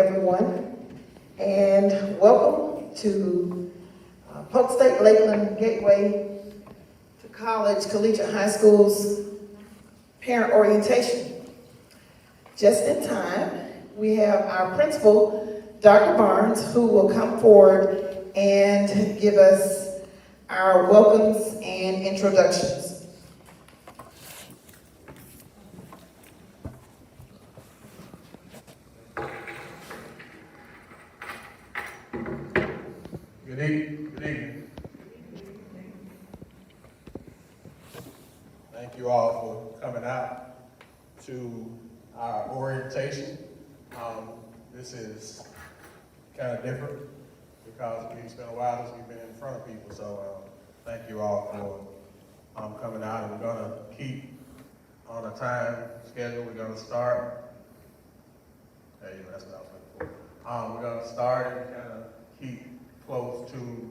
everyone, and welcome to Polk State Lakeland Gateway to College Collegiate High School's parent orientation. Just in time, we have our principal, Dr. Barnes, who will come forward and give us our welcomes and introductions. Good evening. Thank you all for coming out to our orientation. This is kind of different because it's been a while since we've been in front of people. So thank you all for coming out. And we're going to keep on a time schedule. We're going to start. There you go. That's what I was looking for. We're going to start and kind of keep close to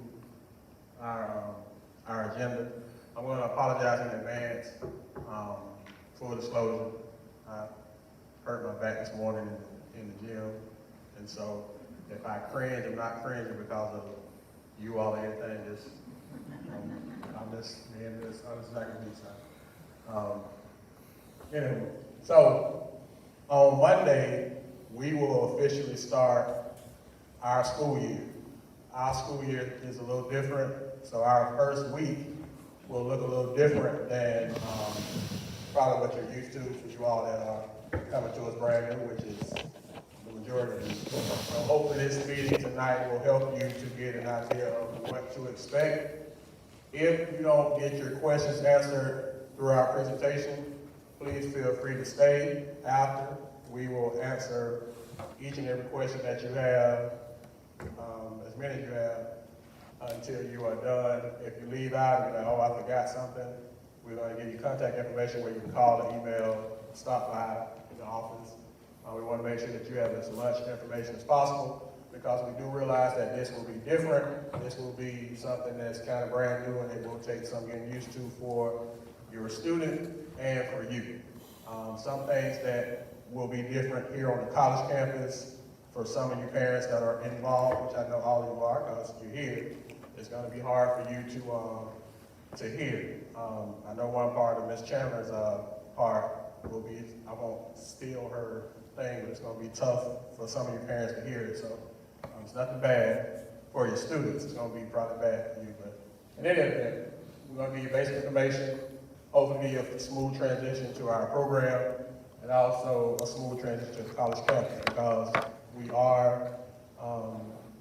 our agenda. I'm going to apologize in advance. Full disclosure, I hurt my back this morning in the gym, and so if I cringe, I'm not cringing because of you all or anything. Just I'm just being this honest like a anyway, so on Monday we will officially start our school year. Our school year is a little different, so our first week will look a little different than probably what you're used to, for you all that are coming to us brand new, which is the majority of you. So hopefully this meeting tonight will help you to get an idea of what to expect. If you don't get your questions answered through our presentation, please feel free to stay after. We will answer each and every question that you have, as many as you have, until you are done. If you leave out and you're like, oh, I forgot something, we're going to give you contact information where you can call or email, stop by the office. We want to make sure that you have as much information as possible because we do realize that this will be different. This will be something that's kind of brand new and it will take some getting used to for your student and for you. Some things that will be different here on the college campus for some of you parents that are involved, which I know all of you are because you're here. It's going to be hard for you to hear. I know one part of Ms. Chandler's part will be, I won't steal her thing, but it's going to be tough for some of your parents to hear it. So it's nothing bad for your students. It's going to be probably bad for you. But in any event, we're going to give you basic information, hopefully give you a smooth transition to our program, and also a smooth transition to the college campus because we are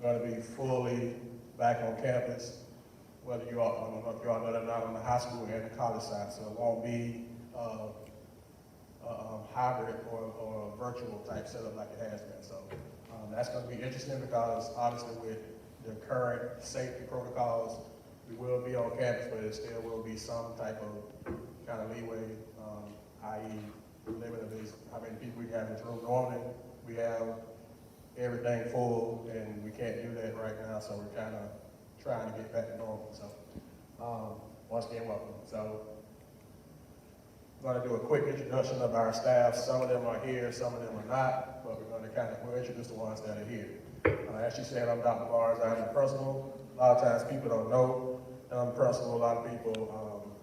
going to be fully back on campus, whether you all, I don't know if you all know that or not, on the high school and the college side. So it won't be hybrid or a virtual type setup like it has been. So that's going to be interesting because obviously with the current safety protocols, we will be on campus, but it still will be some type of kind of leeway, i.e. limit of this, how many people we have in this room. Normally we have everything full and we can't do that right now, so we're kind of trying to get back to normal. So once again, welcome. So I'm going to do a quick introduction of our staff. Some of them are here, some of them are not, but we're going to we'll introduce the ones that are here. As she said, I'm Dr. Barnes, I'm the principal. A lot of times people don't know that I'm the principal. A lot of people,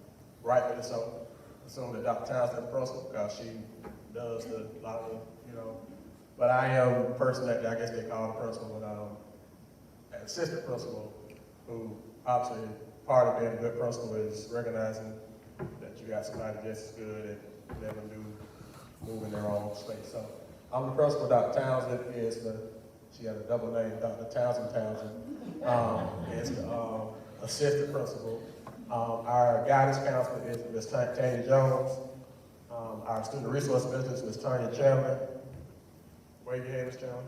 rightfully so, assume that Dr. Townsend is the principal because she does a lot of, but I am the person that I guess they call the principal, an assistant principal, who obviously part of being a good principal is recognizing that you got somebody just as good and let them move in their own space. So I'm the principal. Dr. Townsend is she had a double name, Dr. Townsend is the assistant principal. Our guidance counselor is Ms. Tanya Jones. Our student resource specialist is Ms. Tanya Chandler. Wave your hand, Ms. Chandler.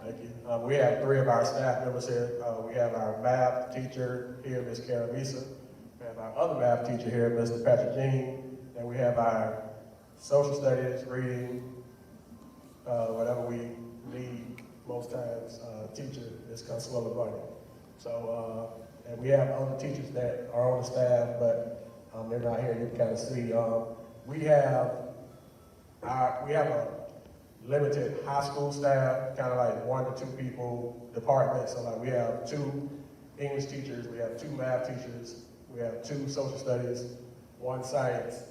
Thank you. We have 3 of our staff members here. We have our math teacher here, Ms. Karen Visa. We have our other math teacher here, Mr. Patrick Jean. And we have our social studies, reading, whatever we need most times, teacher is Consuelo Bunny. So, and we have other teachers that are on the staff, but they're not here. You can kind of see. We have a limited high school staff, kind of like 1 to 2 people departments. So like we have 2 English teachers, we have 2 math teachers, we have 2 social studies, 1 science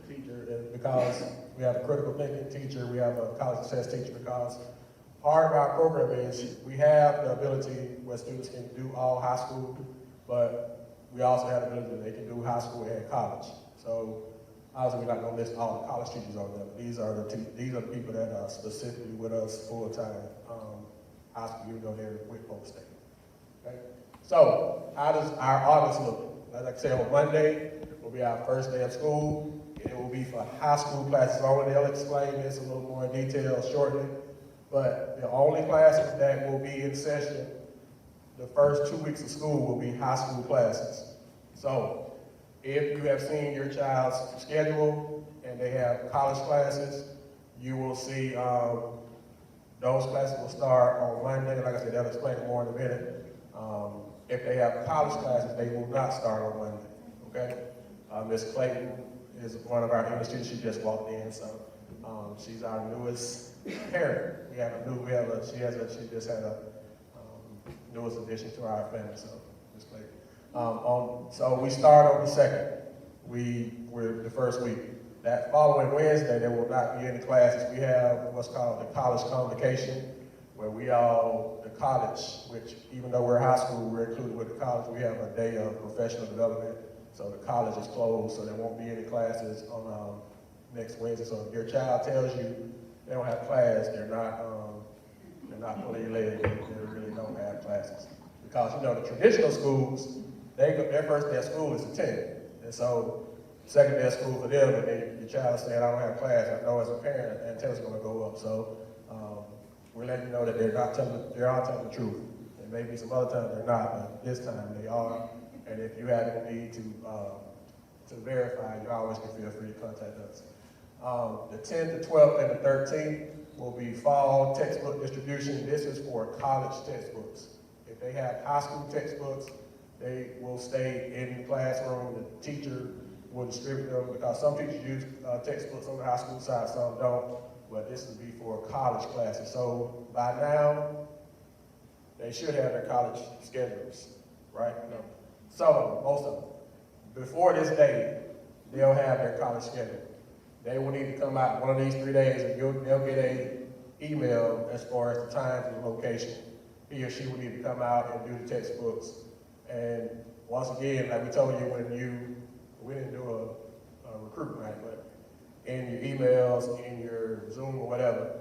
teacher, and because we have a critical thinking teacher, we have a college success teacher, because part of our program is we have the ability where students can do all high school, but we also have the ability that they can do high school and college. So obviously we're not going to list all the college teachers on there, but these are the people that are specifically with us full-time high school, even though they're with Polk State. Okay? So how does our August look? Like I said, on Monday will be our first day of school. It will be for high school classes only. They'll explain this a little more in detail shortly. But the only classes that will be in session the first 2 weeks of school will be high school classes. So if you have seen your child's schedule and they have college classes, you will see those classes will start on Monday. Like I said, they'll explain it more in a minute. If they have college classes, they will not start on Monday, okay? Ms. Clayton is one of our English teachers. She just walked in, so she's our newest parent. She just had a newest addition to our family, so Ms. Clayton. So we start on the 2nd. We're the first week. That following Wednesday, there will not be any classes. We have what's called the college convocation, where the college, which even though we're high school, we're included with the college, we have a day of professional development. So the college is closed, so there won't be any classes on next Wednesday. So if your child tells you they don't have class, they're not fully related. They really don't have classes. Because, the traditional schools, their first day of school is the 10th. And so second day of school for them, and then your child is saying, I don't have class. I know as a parent, antenna's going to go up. So we're letting you know that they are telling the truth. There may be some other times they're not, but this time they are. And if you have any need to verify, you always can feel free to contact us. The 10th, the 12th, and the 13th will be fall textbook distribution. This is for college textbooks. If they have high school textbooks, they will stay in the classroom. The teacher will distribute them, because some teachers use textbooks on the high school side, some don't. But this will be for college classes. So by now, they should have their college schedules, right? Some of them, most of them. Before this day, they'll have their college schedule. They will need to come out one of these 3 days, and they'll get an email as far as the time and the location. He or she will need to come out and do the textbooks. And once again, like we told you we didn't do a recruit night, but in your emails, in your Zoom or whatever,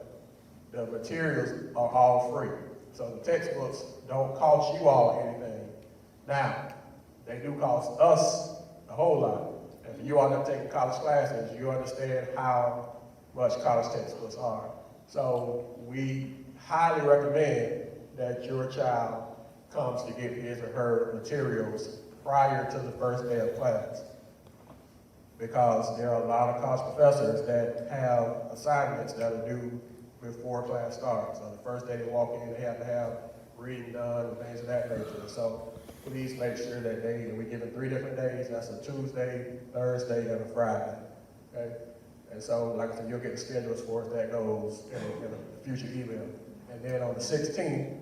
the materials are all free. So the textbooks don't cost you all anything. Now, they do cost us a whole lot. And for you all that taking college classes, you understand how much college textbooks are. So we highly recommend that your child comes to get his or her materials prior to the first day of class. Because there are a lot of college professors that have assignments that are due before class starts. So the first day they walk in, they have to have reading done and things of that nature. So please make sure that we give them 3 different days. That's a Tuesday, Thursday, and a Friday. Okay? And so, like I said, you'll get the schedule as far as that goes in a future email. And then on the 16th,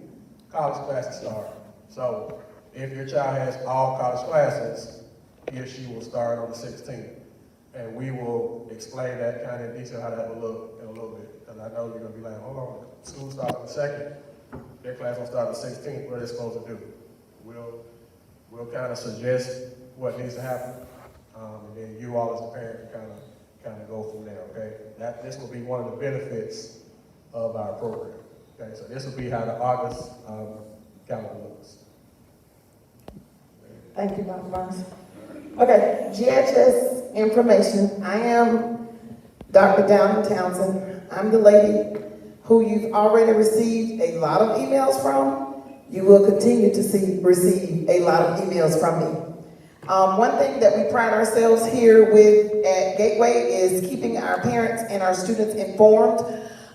college classes start. So if your child has all college classes, he or she will start on the 16th. And we will explain that kind of in detail how that will look in a little bit. Because I know you're going to be like, hold on, school starts on the 2nd, their class will start on the 16th, what are they supposed to do? We'll kind of suggest what needs to happen, and then you all as a parent can kind of go from there, okay? This will be one of the benefits of our program, okay? So this will be how the August calendar looks. Thank you, Dr. Barnes. Okay, GHS information. I am Dr. Downey Townsend. I'm the lady who you've already received a lot of emails from. You will continue to receive a lot of emails from me. One thing that we pride ourselves here with at Gateway is keeping our parents and our students informed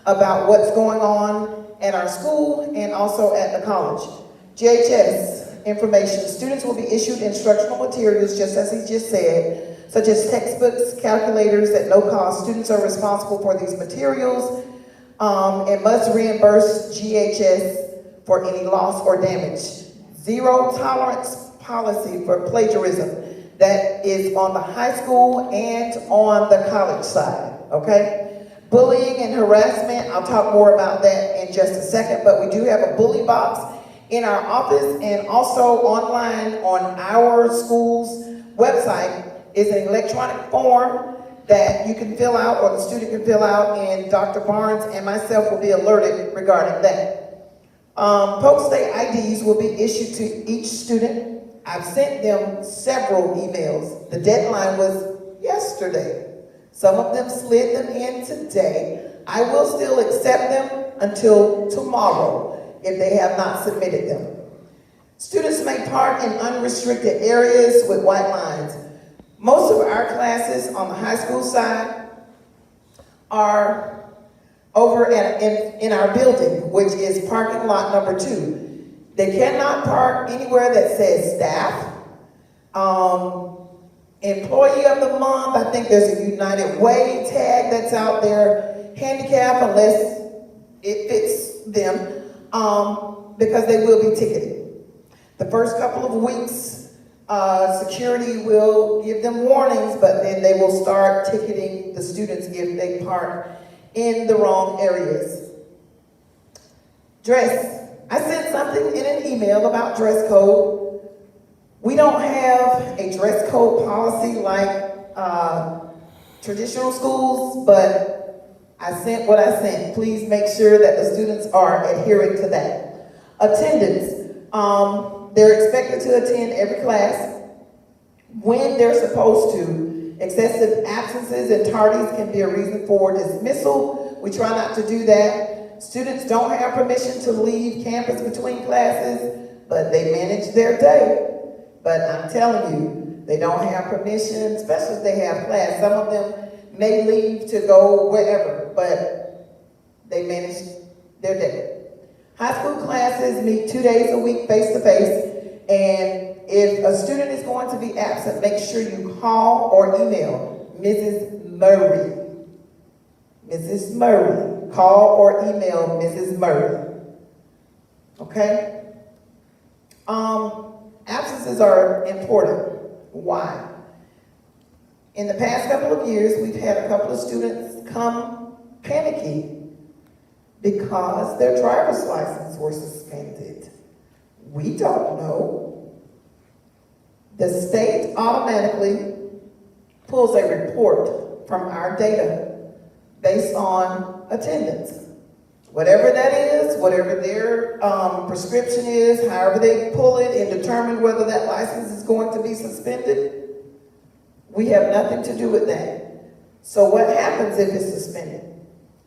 about what's going on at our school and also at the college. GHS information. Students will be issued instructional materials, just as he just said, such as textbooks, calculators at no cost. Students are responsible for these materials. and must reimburse GHS for any loss or damage. Zero tolerance policy for plagiarism. That is on the high school and on the college side, okay? Bullying and harassment, I'll talk more about that in just a second, but we do have a bully box in our office and also online on our school's website is an electronic form that you can fill out or the student can fill out, and Dr. Barnes and myself will be alerted regarding that. Polk State IDs will be issued to each student. I've sent them several emails. The deadline was yesterday. Some of them slid them in today. I will still accept them until tomorrow if they have not submitted them. Students may park in unrestricted areas with white lines. Most of our classes on the high school side are over in our building, which is parking lot number 2. They cannot park anywhere that says staff, employee of the month. I think there's a United Way tag that's out there, handicap unless it fits them, because they will be ticketed. The first couple of weeks, security will give them warnings, but then they will start ticketing the students if they park in the wrong areas. Dress. I sent something in an email about dress code. We don't have a dress code policy like traditional schools, but I sent what I sent. Please make sure that the students are adhering to that. Attendance. They're expected to attend every class when they're supposed to. Excessive absences and tardies can be a reason for dismissal. We try not to do that. Students don't have permission to leave campus between classes, but they manage their day. But I'm telling you, they don't have permission, especially if they have class. Some of them may leave to go wherever, but they manage their day. High school classes meet 2 days a week face-to-face, and if a student is going to be absent, make sure you call or email Mrs. Murray. Mrs. Murray. Call or email Mrs. Murray. Okay? Absences are important. Why? In the past couple of years, we've had a couple of students come panicky because their driver's license were suspended. We don't know. The state automatically pulls a report from our data based on attendance. Whatever that is, whatever their prescription is, however they pull it and determine whether that license is going to be suspended, we have nothing to do with that. So what happens if it's suspended?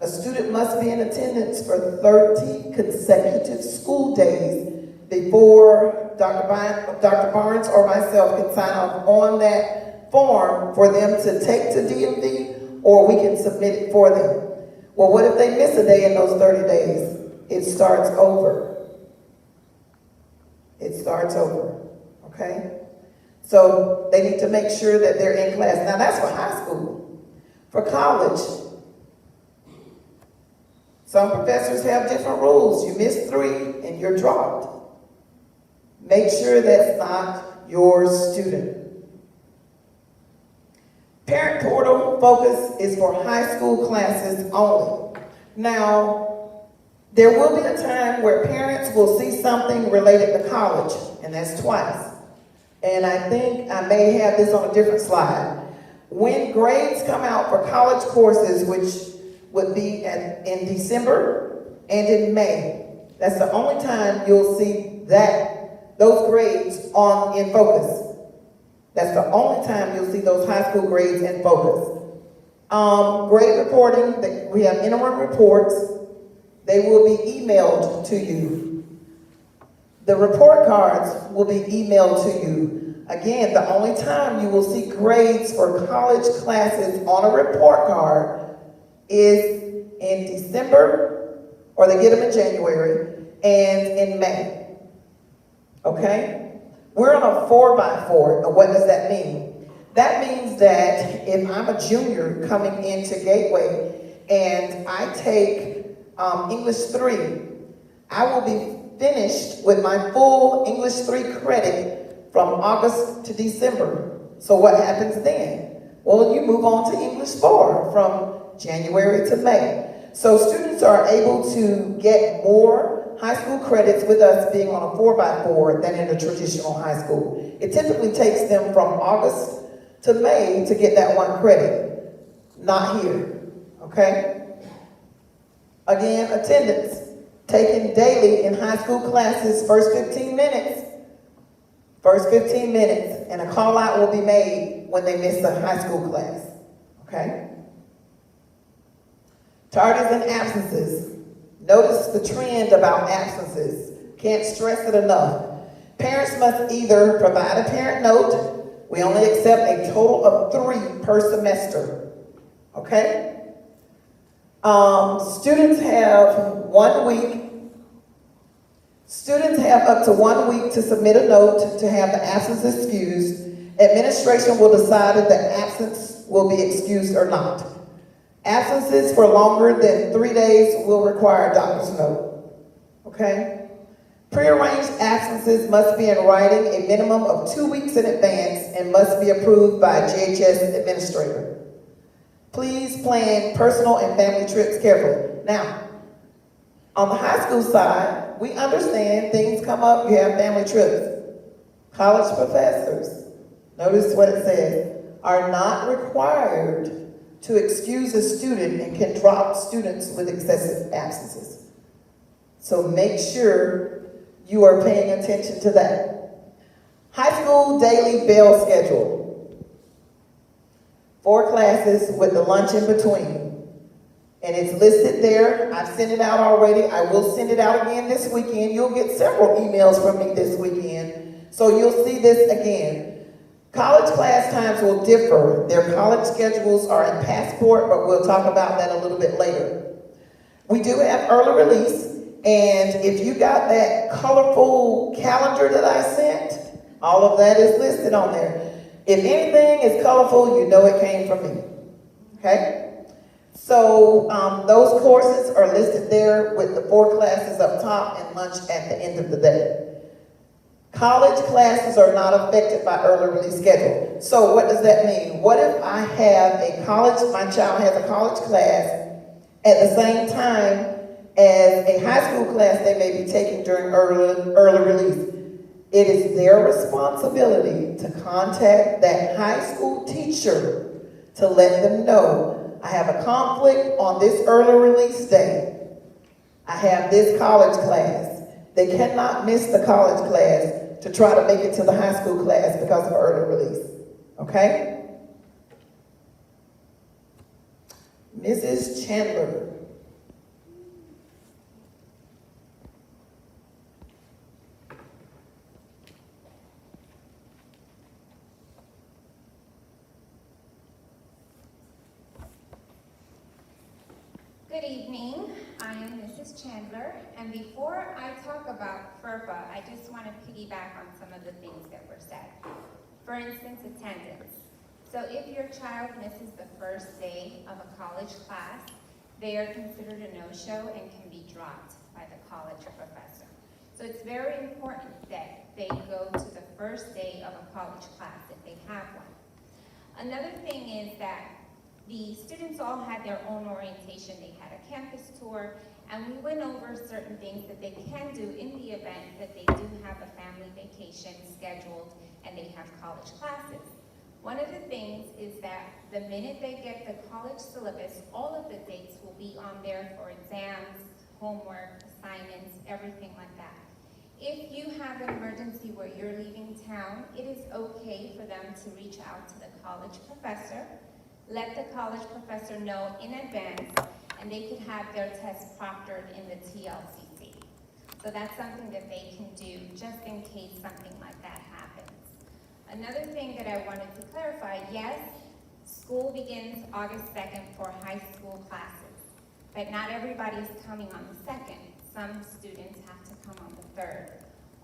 A student must be in attendance for 30 consecutive school days before Dr. Barnes or myself can sign off on that form for them to take to DMV, or we can submit it for them. Well, what if they miss a day in those 30 days? It starts over. It starts over, okay? So they need to make sure that they're in class. Now that's for high school. For college, some professors have different rules. You miss 3 and you're dropped. Make sure that's not your student. Parent portal focus is for high school classes only. Now, there will be a time where parents will see something related to college, and that's twice. And I think I may have this on a different slide. When grades come out for college courses, which would be in December and in May, that's the only time you'll see those grades in focus. That's the only time you'll see those high school grades in focus. Grade reporting, we have interim reports. They will be emailed to you. The report cards will be emailed to you. Again, the only time you will see grades for college classes on a report card is in December, or they get them in January, and in May. Okay? We're on a 4x4. Now, what does that mean? That means that if I'm a junior coming into Gateway and I take English 3. I will be finished with my full English 3 credit from August to December. So what happens then? Well, you move on to English 4 from January to May. So students are able to get more high school credits with us being on a 4x4 than in a traditional high school. It typically takes them from August to May to get that 1 credit. Not here, okay? Again, attendance. Taken daily in high school classes, first 15 minutes. First 15 minutes, and a call out will be made when they miss a high school class, okay? Tardies and absences. Notice the trend about absences. Can't stress it enough. Parents must either provide a parent note. We only accept a total of 3 per semester, okay? Students have 1 week. Students have up to 1 week to submit a note to have the absence excused. Administration will decide if the absence will be excused or not. Absences for longer than 3 days will require a doctor's note, okay? Prearranged absences must be in writing a minimum of 2 weeks in advance and must be approved by a GHS administrator. Please plan personal and family trips carefully. Now, on the high school side, we understand things come up, you have family trips. College professors, notice what it says, are not required to excuse a student and can drop students with excessive absences. So make sure you are paying attention to that. High school daily bell schedule. 4 classes with the lunch in between. And it's listed there. I've sent it out already. I will send it out again this weekend. You'll get several emails from me this weekend. So you'll see this again. College class times will differ. Their college schedules are in Passport, but we'll talk about that a little bit later. We do have early release. And if you got that colorful calendar that I sent, all of that is listed on there. If anything is colorful, you know it came from me. Okay? So those courses are listed there with the 4 classes up top and lunch at the end of the day. College classes are not affected by early release schedule. So what does that mean? What if I have a college, my child has a college class at the same time as a high school class they may be taking during early release? It is their responsibility to contact that high school teacher to let them know, I have a conflict on this early release day. I have this college class. They cannot miss the college class to try to make it to the high school class because of early release. Okay? Mrs. Chandler. Good evening, I am Mrs. Chandler, and before I talk about FERPA, I just want to piggyback on some of the things that were said. For instance, attendance. So if your child misses the first day of a college class, they are considered a no-show and can be dropped by the college professor. So it's very important that they go to the first day of a college class if they have one. Another thing is that the students all had their own orientation. They had a campus tour, and we went over certain things that they can do in the event that they do have a family vacation scheduled and they have college classes. One of the things is that the minute they get the college syllabus, all of the dates will be on there for exams, homework, assignments, everything like that. If you have an emergency where you're leaving town, it is okay for them to reach out to the college professor. Let the college professor know in advance, and they could have their test proctored in the TLCC. So that's something that they can do just in case something like that happens. Another thing that I wanted to clarify, yes, school begins August 2nd for high school classes, but not everybody's coming on the 2nd. Some students have to come on the 3rd.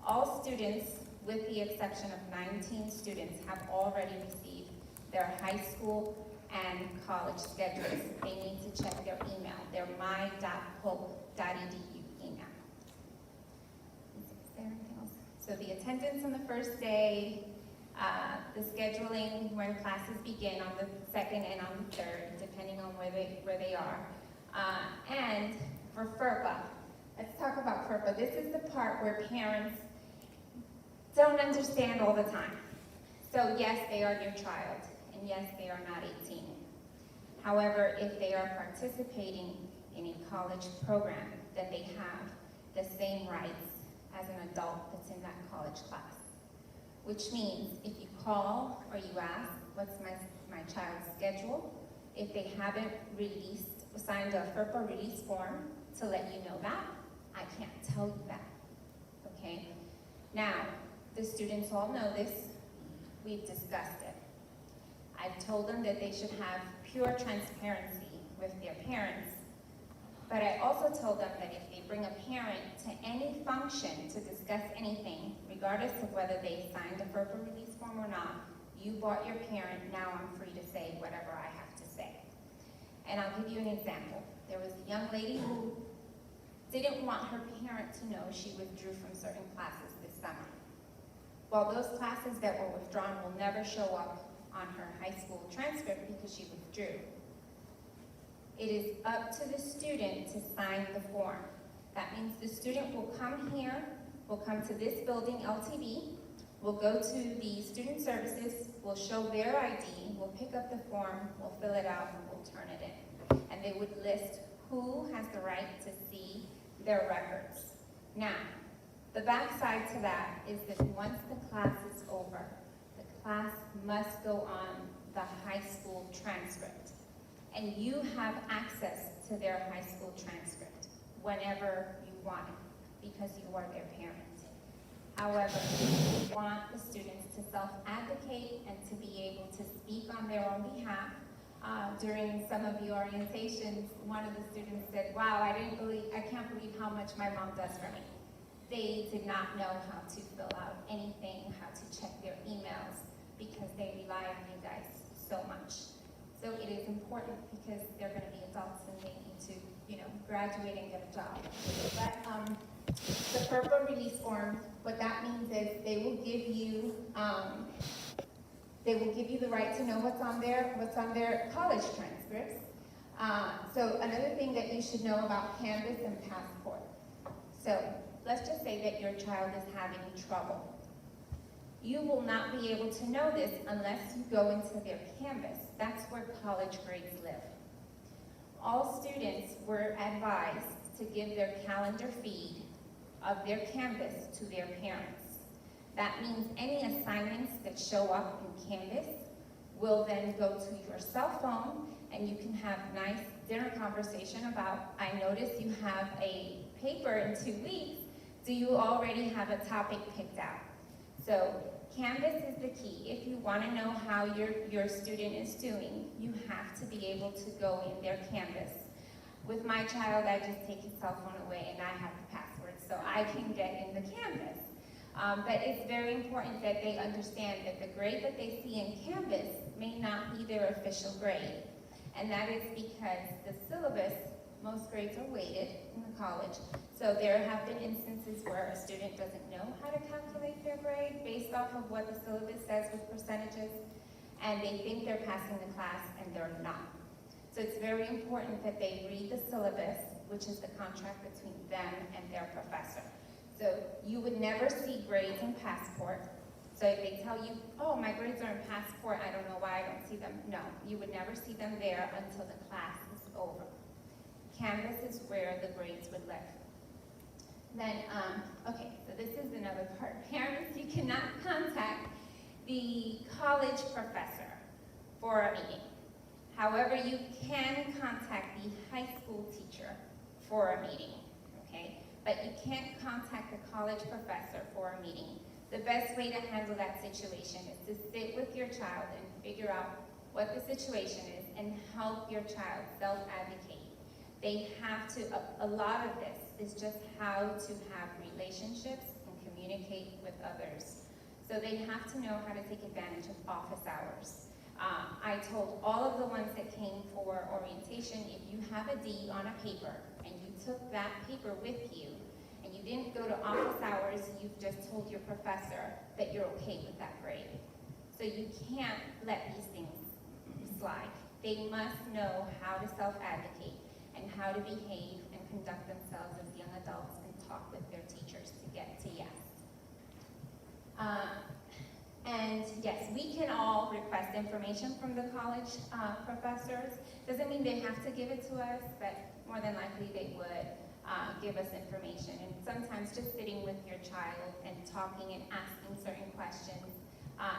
All students, with the exception of 19 students, have already received their high school and college schedules. They need to check their email, their my.hope So the attendance on the first day, the scheduling when classes begin on the second and on the third, depending on where they are. And for FERPA, let's talk about FERPA. This is the part where parents don't understand all the time. So yes, they are your child, and yes, they are not 18. However, if they are participating in a college program, then they have the same rights as an adult that's in that college class. Which means if you call or you ask, what's my child's schedule, if they haven't signed a FERPA release form to let you know that, I can't tell you that, okay? Now, the students all know this. We've discussed it. I've told them that they should have pure transparency with their parents, but I also told them that if they bring a parent to any function to discuss anything, regardless of whether they signed a FERPA release form or not, you brought your parent, now I'm free to say whatever I have to say. And I'll give you an example. There was a young lady who didn't want her parent to know she withdrew from certain classes this summer. Well, those classes that were withdrawn will never show up on her high school transcript because she withdrew. It is up to the student to sign the form. That means the student will come here, will come to this building, LTV, will go to the student services, will show their ID, will pick up the form, will fill it out, and will turn it in. And they would list who has the right to see their records. Now, the backside to that is that once the class is over, the class must go on the high school transcript. And you have access to their high school transcript whenever you want it, because you are their parent. However, we want the students to self-advocate and to be able to speak on their own behalf. During some of the orientations, one of the students said, wow, I can't believe how much my mom does for me. They did not know how to fill out anything, how to check their emails, because they rely on you guys so much. So it is important because they're going to be adults and they need to, graduate and get a job. But the FERPA release form, what that means is they will give you the right to know what's on their college transcripts. So another thing that you should know about Canvas and Passport. So let's just say that your child is having trouble. You will not be able to know this unless you go into their Canvas. That's where college grades live. All students were advised to give their calendar feed of their Canvas to their parents. That means any assignments that show up in Canvas will then go to your cell phone, and you can have nice dinner conversation about, I notice you have a paper in 2 weeks. Do you already have a topic picked out? So Canvas is the key. If you want to know how your student is doing, you have to be able to go in their Canvas. With my child, I just take his cell phone away and I have the password so I can get in the Canvas. But it's very important that they understand that the grade that they see in Canvas may not be their official grade. And that is because the syllabus, most grades are weighted in the college. So there have been instances where a student doesn't know how to calculate their grade based off of what the syllabus says with percentages, and they think they're passing the class and they're not. So it's very important that they read the syllabus, which is the contract between them and their professor. So you would never see grades in Passport. So if they tell you, oh, my grades are in Passport, I don't know why I don't see them. No, you would never see them there until the class is over. Canvas is where the grades would live. Then, okay, so this is another part. Parents, you cannot contact the college professor for a meeting. However, you can contact the high school teacher for a meeting, okay? But you can't contact the college professor for a meeting. The best way to handle that situation is to sit with your child and figure out what the situation is and help your child self-advocate. They have to, a lot of this is just how to have relationships and communicate with others. So they have to know how to take advantage of office hours. I told all of the ones that came for orientation, if you have a D on a paper and you took that paper with you and you didn't go to office hours, you've just told your professor that you're okay with that grade. So you can't let these things slide. They must know how to self-advocate and how to behave and conduct themselves as young adults and talk with their teachers to get to yes. And yes, we can all request information from the college professors. Doesn't mean they have to give it to us, but more than likely they would give us information. And sometimes just sitting with your child and talking and asking certain questions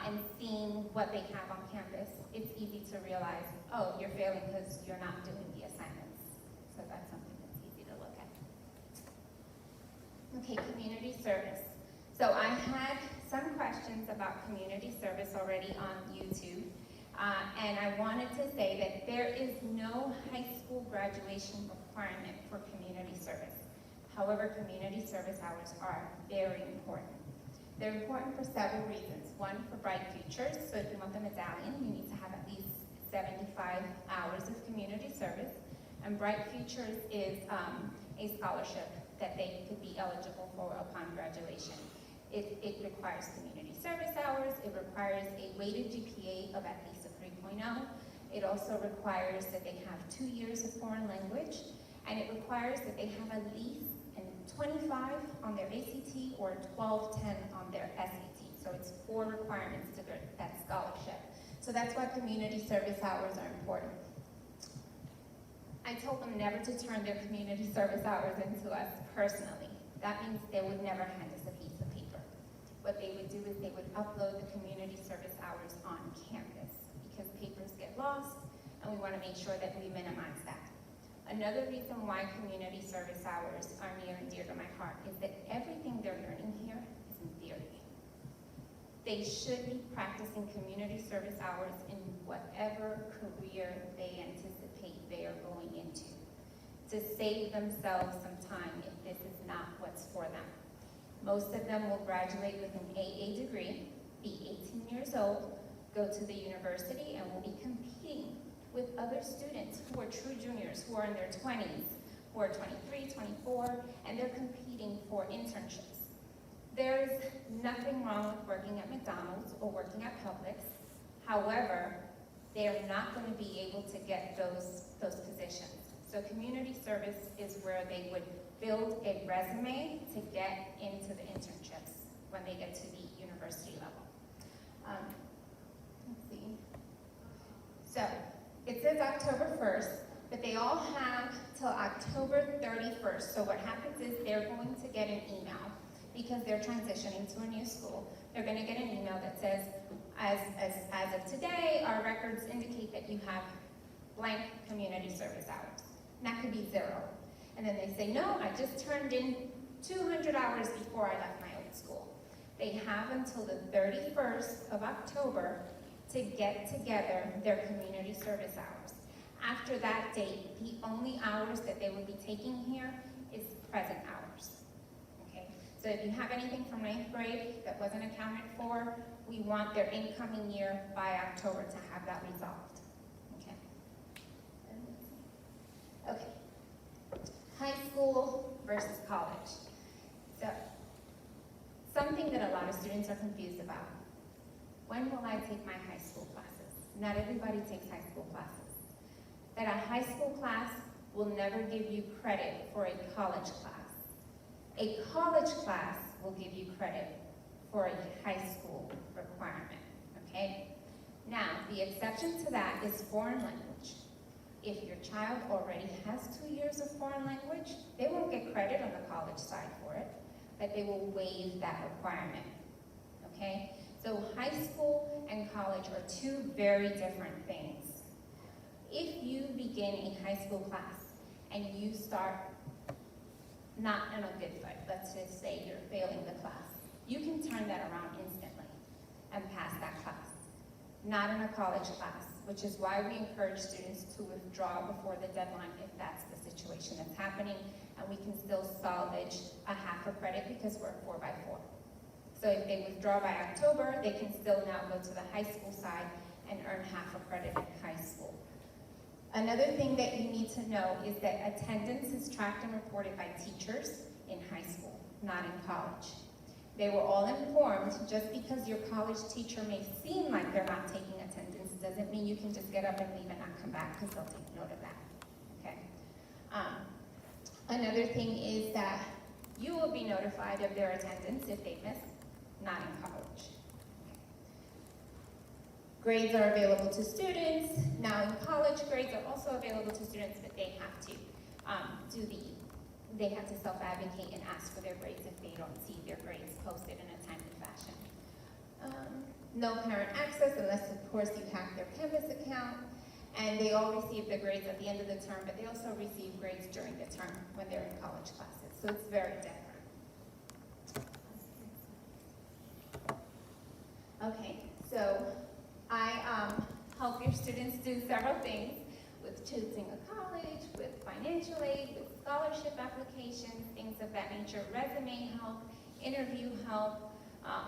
and seeing what they have on campus, it's easy to realize, oh, you're failing because you're not doing the assignments. So that's something that's easy to look at. Okay, community service. So I had some questions about community service already on YouTube, and I wanted to say that there is no high school graduation requirement for community service. However, community service hours are very important. They're important for several reasons. One, for bright futures. So if you want the medallion, you need to have at least 75 hours of community service. And Bright Futures is a scholarship that they could be eligible for upon graduation. It requires community service hours. It requires a weighted GPA of at least a 3.0. It also requires that they have 2 years of foreign language, and it requires that they have at least a 25 on their ACT or a 1210 on their SAT. So it's 4 requirements to get that scholarship. So that's why community service hours are important. I told them never to turn their community service hours into us personally. That means they would never hand us a piece of paper. What they would do is they would upload the community service hours on campus because papers get lost, and we want to make sure that we minimize that. Another reason why community service hours are near and dear to my heart is that everything they're learning here is in theory. They should be practicing community service hours in whatever career they anticipate they are going into, to save themselves some time if this is not what's for them. Most of them will graduate with an AA degree, be 18 years old, go to the university, and will be competing with other students who are true juniors, who are in their 20s, who are 23, 24, and they're competing for internships. There's nothing wrong with working at McDonald's or working at Publix. However, they're not going to be able to get those positions. So community service is where they would build a resume to get into the internships when they get to the university level. Let's see. So it says October 1st, but they all have till October 31st. So what happens is they're going to get an email because they're transitioning to a new school. They're going to get an email that says, as of today, our records indicate that you have blank community service hours. And that could be 0. And then they say, no, I just turned in 200 hours before I left my old school. They have until the 31st of October to get together their community service hours. After that date, the only hours that they would be taking here is present hours. Okay? So if you have anything from 9th grade that wasn't accounted for, we want their incoming year by October to have that resolved. Okay? Okay. High school versus college. So, something that a lot of students are confused about. When will I take my high school classes? Not everybody takes high school classes. That a high school class will never give you credit for a college class. A college class will give you credit for a high school requirement, okay? Now, the exception to that is foreign language. If your child already has 2 years of foreign language, they won't get credit on the college side for it, but they will waive that requirement, okay? So high school and college are 2 very different things. If you begin a high school class and you start not on a good foot, let's just say you're failing the class, you can turn that around instantly and pass that class. Not in a college class, which is why we encourage students to withdraw before the deadline if that's the situation that's happening, and we can still salvage a half a credit because we're 4x4. So if they withdraw by October, they can still now go to the high school side and earn half a credit in high school. Another thing that you need to know is that attendance is tracked and reported by teachers in high school. not in college. They were all informed. Just because your college teacher may seem like they're not taking attendance doesn't mean you can just get up and leave and not come back, because they'll take note of that, okay? Another thing is that you will be notified of their attendance if they miss, not in college. Grades are available to students. Now in college, grades are also available to students, but they have to they have to self-advocate and ask for their grades if they don't see their grades posted in a timely fashion. No parent access unless, of course, you hack their Canvas account. And they all receive their grades at the end of the term, but they also receive grades during the term when they're in college classes. So it's very different. Okay, so I help your students do several things with choosing a college, with financial aid, with scholarship applications, things of that nature, resume help, interview help,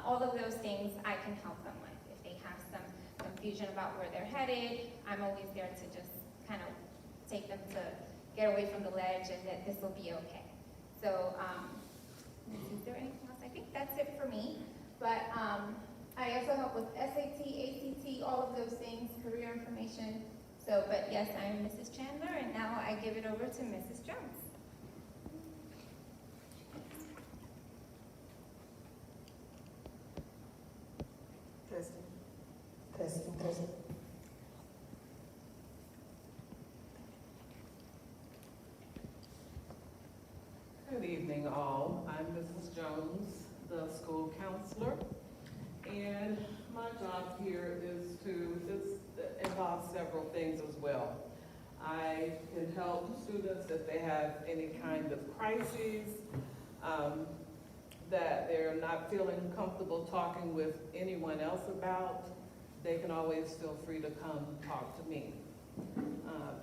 all of those things I can help them with. If they have some confusion about where they're headed, I'm always there to just kind of take them to get away from the ledge and that this will be okay. So, is there anything else? I think that's it for me. But I also help with SAT, ACT, all of those things, career information. So, but yes, I'm Mrs. Chandler, and now I give it over to Mrs. Jones. Testing. Good evening, all. I'm Mrs. Jones, the school counselor, and my job here is to, this involves several things as well. I can help students if they have any kind of crises, that they're not feeling comfortable talking with anyone else about. They can always feel free to come talk to me.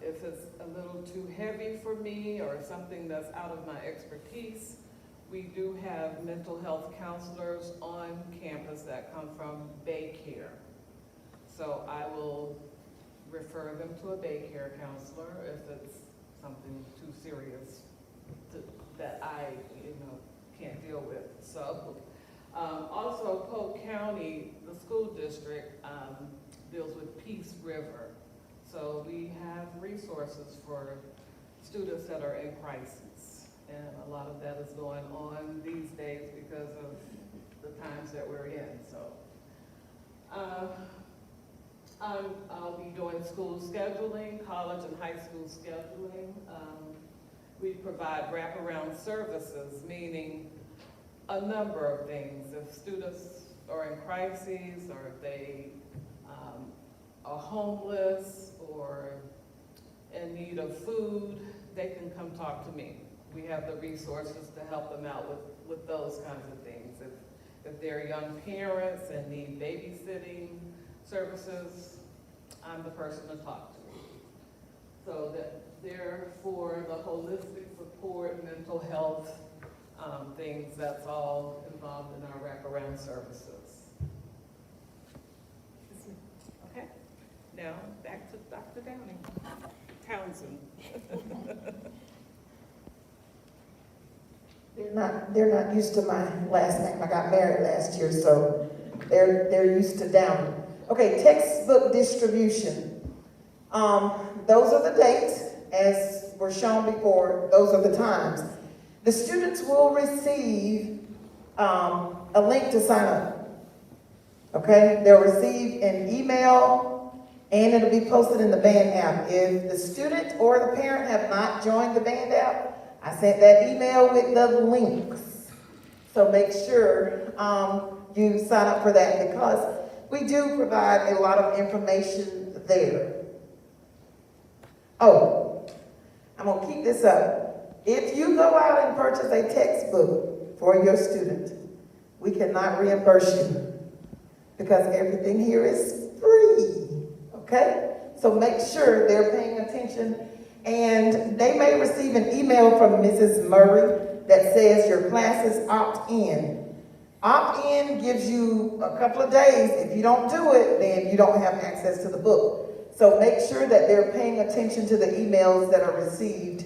If it's a little too heavy for me or something that's out of my expertise, we do have mental health counselors on campus that come from Bay Care. So I will refer them to a Bay Care counselor if it's something too serious that I, can't deal with. So also Polk County, the school district, deals with Peace River. So we have resources for students that are in crisis. And a lot of that is going on these days because of the times that we're in. So I'll be doing school scheduling, college and high school scheduling. We provide wraparound services, meaning a number of things. If students are in crises, or if they are homeless or in need of food, they can come talk to me. We have the resources to help them out with those kinds of things. If they're young parents and need babysitting services, I'm the person to talk to. So that they're for the holistic support, mental health things, that's all involved in our wraparound services. Okay, now back to Dr. Downing. Townsend. They're not used to my last name. I got married last year, so they're used to Downing. Okay, textbook distribution. Those are the dates, as were shown before. Those are the times. The students will receive a link to sign up. Okay, they'll receive an email, and it'll be posted in the band app. If the student or the parent have not joined the band app, I sent that email with the links. So make sure you sign up for that, because we do provide a lot of information there. Oh, I'm gonna keep this up. If you go out and purchase a textbook for your student, we cannot reimburse you, because everything here is free, okay? So make sure they're paying attention, and they may receive an email from Mrs. Murray that says your classes opt in. Opt in gives you a couple of days. If you don't do it, then you don't have access to the book. So make sure that they're paying attention to the emails that are received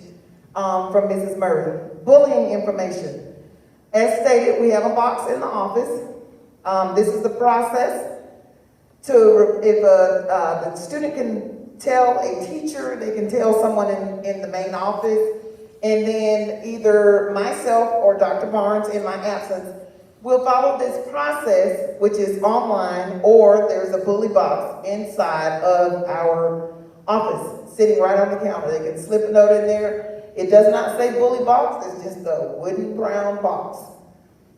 from Mrs. Murray. Bullying information. As stated, we have a box in the office. This is the process to, if the student can tell a teacher, they can tell someone in the main office, and then either myself or Dr. Barnes in my absence will follow this process, which is online, or there's a bully box inside of our office, sitting right on the counter. They can slip a note in there. It does not say bully box, it's just a wooden brown box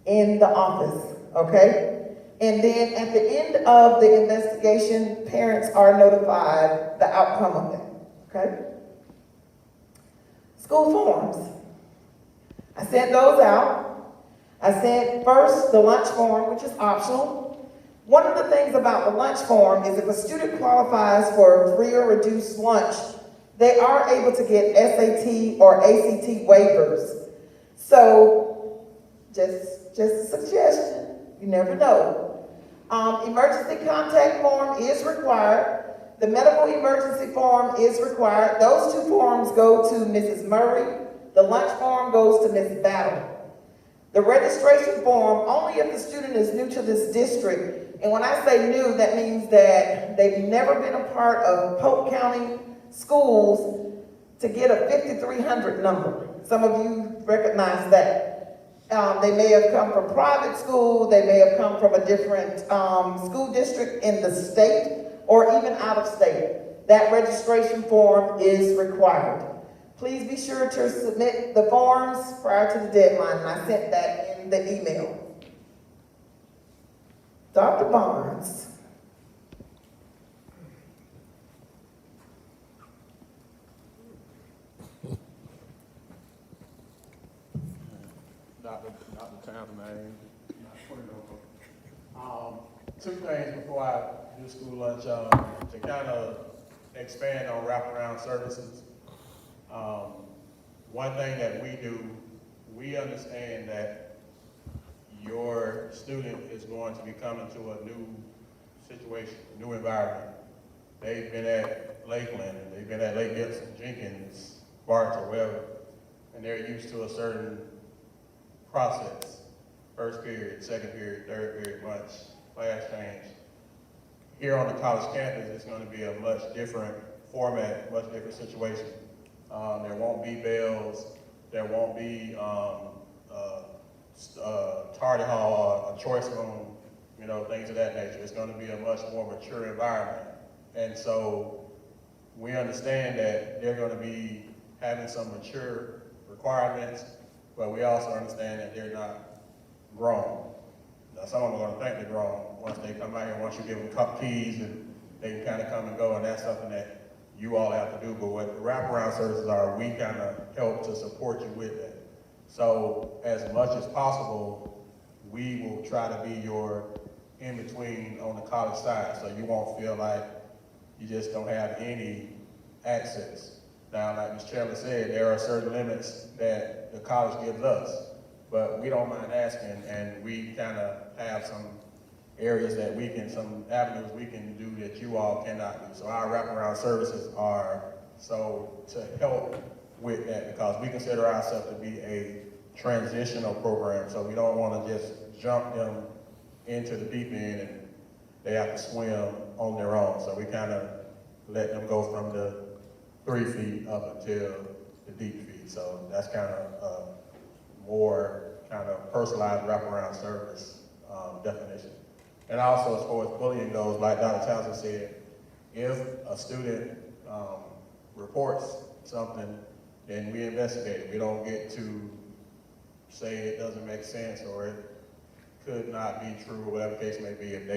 in the office, okay? And then at the end of the investigation, parents are notified the outcome of it, okay? School forms. I sent those out. I sent first the lunch form, which is optional. One of the things about the lunch form is if a student qualifies for free or reduced lunch, they are able to get SAT or ACT waivers. So, just a suggestion, you never know. Emergency contact form is required. The medical emergency form is required. Those two forms go to Mrs. Murray. The lunch form goes to Ms. Battle. The registration form, only if the student is new to this district. And when I say new, that means that they've never been a part of Polk County schools to get a 5300 number. Some of you recognize that. They may have come from private school, they may have come from a different school district in the state, or even out of state. That registration form is required. Please be sure to submit the forms prior to the deadline, and I sent that in the email. Dr. Barnes. Dr. Townsend, two things before I do school lunch, to kind of expand on wraparound services. One thing that we do, we understand that your student is going to be coming to a new situation, new environment. They've been at Lakeland, they've been at Lake Gibson, Jenkins, Barts, or wherever, and they're used to a certain process. First period, second period, third period, lunch, class change. Here on the college campus, it's going to be a much different format, much different situation. There won't be bells, there won't be tardy hall, a choice room, you know, things of that nature. It's going to be a much more mature environment. And so we understand that they're going to be having some mature requirements, but we also understand that they're not grown. Now, some of them are going to think they're grown once they come out here, once you give them keys and they can kind of come and go, and that's something that you all have to do. But what the wraparound services are, we kind of help to support you with that. So as much as possible, we will try to be your in-between on the college side, so you won't feel like you just don't have any access. Now, like Ms. Chandler said, there are certain limits that the college gives us, but we don't mind asking, and we kind of have some areas that we can, some avenues we can do that you all cannot do. So our wraparound services are so to help with that, because we consider ourselves to be a transitional program, so we don't want to just jump them into the deep end and they have to swim on their own. So we kind of let them go from the 3 feet up until the deep feet. So that's kind of a more kind of personalized wraparound service definition. And also, as far as bullying goes, like Dr. Townsend said, if a student reports something, then we investigate it. We don't get to say it doesn't make sense or it could not be true, or whatever the case may be. If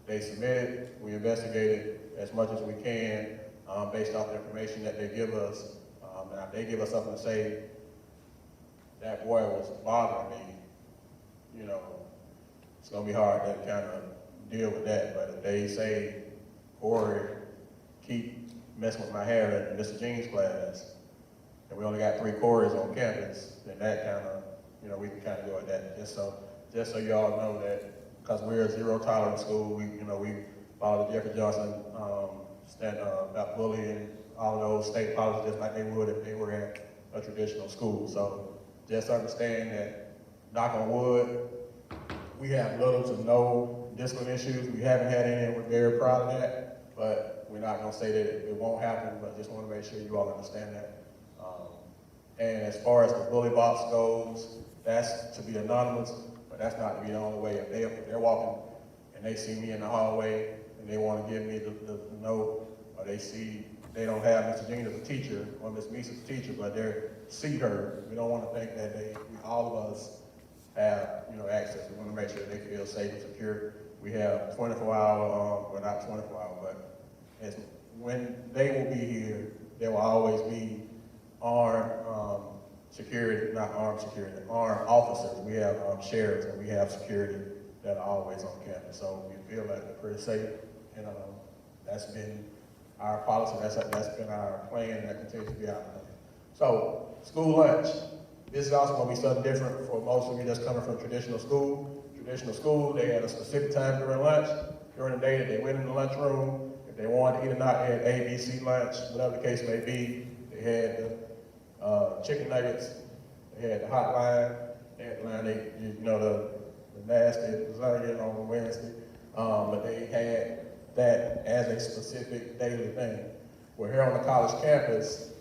they submit it, we investigate it as much as we can based off the information that they give us. And if they give us something to say, that boy was bothering me, you know, it's gonna be hard to kind of deal with that. But if they say, Corey, keep messing with my hair in Mr. Jean's class, and we only got 3 Corys on campus, then that kind of, you know, we can kind of go at that. Just so you all know that, because we're a zero tolerance school, we follow the Jeffrey Johnson about bullying, all of those state policies just like they would if they were at a traditional school. So just understand that knock on wood, we have little to no discipline issues. We haven't had any, and we're very proud of that, but we're not gonna say that it won't happen, but just wanna make sure you all understand that. And as far as the bully box goes, that's to be anonymous, but that's not to be the only way. If they're walking and they see me in the hallway and they wanna give me the note, or they don't have Mr. Jean as a teacher, or Ms. Meese as a teacher, but they see her, we don't wanna think that all of us have, access. We want to make sure they feel safe and secure. We have 24-hour, well, not 24-hour, but when they will be here, there will always be armed security, not armed security, armed officers. We have sheriffs, and we have security that are always on campus. So we feel like we're pretty safe, and that's been our policy. That's been our plan, and that continues to be our plan. So school lunch. This is also going to be something different for most of you that's coming from traditional school. Traditional school, they had a specific time during lunch. During the day that they went in the lunchroom. If they wanted to eat or not, they had A, B, C lunch, whatever the case may be. They had the chicken nuggets. They had the hot line. They had the line, the nasty lasagna on Wednesday. But they had that as a specific daily thing. Well, here on the college campus,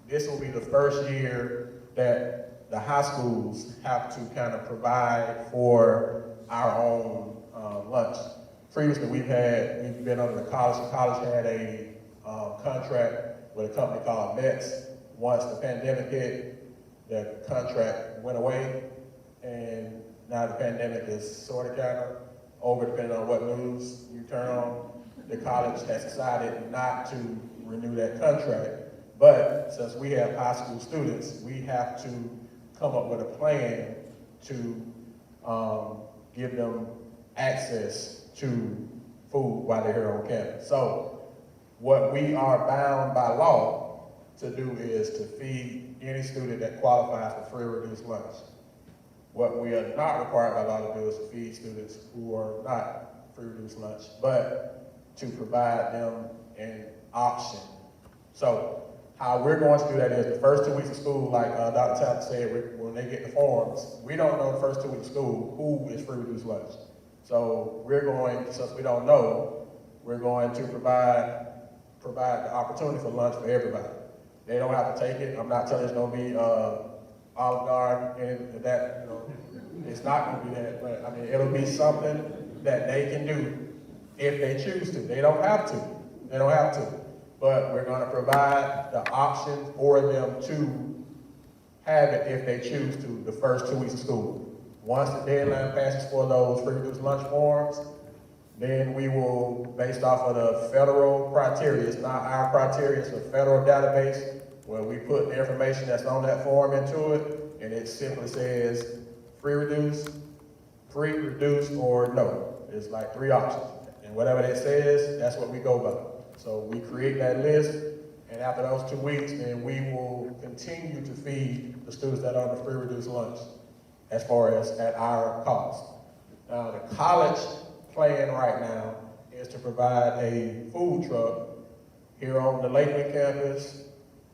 this will be the first year that the high schools have to kind of provide for our own lunch. Previously, we've been under the college. The college had a contract with a company called METS. Once the pandemic hit, the contract went away, and now the pandemic is sort of kind of over, depending on what news you turn on. The college has decided not to renew that contract. But since we have high school students, we have to come up with a plan to give them access to food while they're here on campus. So what we are bound by law to do is to feed any student that qualifies for free or reduced lunch. What we are not required by law to do is to feed students who are not free or reduced lunch, but to provide them an option. So how we're going to do that is the first 2 weeks of school, like Dr. Tapper said, when they get the forms, we don't know the first 2 weeks of school who is free reduced lunch. So since we don't know, we're going to provide the opportunity for lunch for everybody. They don't have to take it. I'm not telling you it's going to be Olive Garden and that, it's not going to be that, but I mean, it'll be something that they can do if they choose to. They don't have to. But we're going to provide the option for them to have it if they choose to the first 2 weeks of school. Once the deadline passes for those free reduced lunch forms, then we will, based off of the federal criteria, it's not our criteria, it's a federal database where we put the information that's on that form into it, and it simply says free, reduced, or no. It's like 3 options. And whatever that says, that's what we go by. So we create that list, and after those 2 weeks, then we will continue to feed the students that are on the free reduced lunch as far as at our cost. Now, the college plan right now is to provide a food truck here on the Lakeland campus,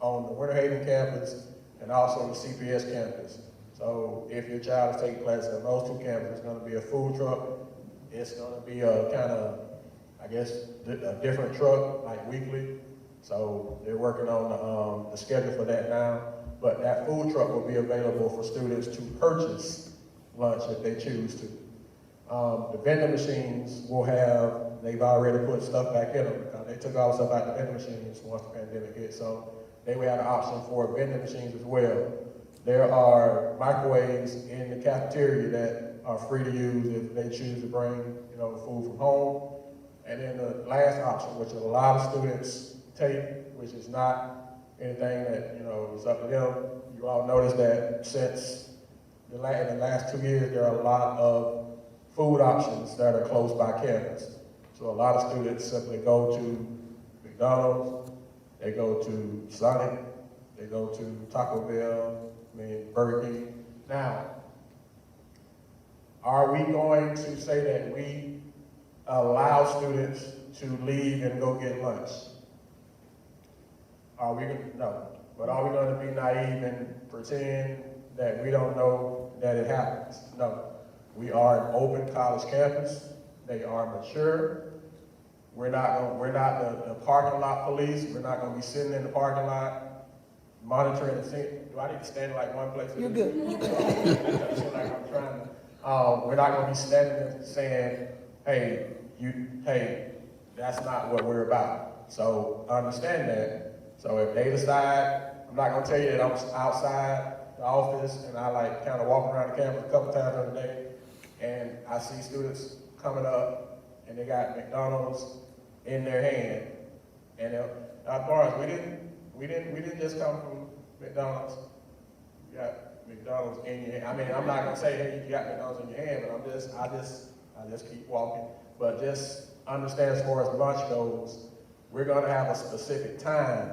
on the Winter Haven campus, and also on the CPS campus. So if your child is taking classes on those 2 campuses, it's going to be a food truck. It's going to be a kind of, a different truck, like weekly. So they're working on the schedule for that now. But that food truck will be available for students to purchase lunch if they choose to. The vending machines they've already put stuff back in them. They took all the stuff out of the vending machines once the pandemic hit. So they will have an option for vending machines as well. There are microwaves in the cafeteria that are free to use if they choose to bring, food from home. And then the last option, which a lot of students take, which is not anything that, is up to them. You all notice that since in the last 2 years, there are a lot of food options that are close by campus. So a lot of students simply go to McDonald's, they go to Sonic, they go to Taco Bell, Burger King. Now, are we going to say that we allow students to leave and go get lunch? No. But are we going to be naive and pretend that we don't know that it happens. No, we are an open college campus. They are mature. We're not the parking lot police. We're not going to be sitting in the parking lot monitoring and seeing. Do I need to stand in like one place? You're good. I feel like I'm trying to. We're not going to be standing there saying, hey, that's not what we're about. So understand that. So if they decide, I'm not going to tell you that I'm outside the office and I like kind of walk around the campus a couple times during the day, and I see students coming up and they got McDonald's in their hand, and Lawrence, we didn't just come from McDonald's. You got McDonald's in your hand. I mean, I'm not gonna say, hey, you got McDonald's in your hand, but I just keep walking. But just understand, as far as lunch goes, we're gonna have a specific time.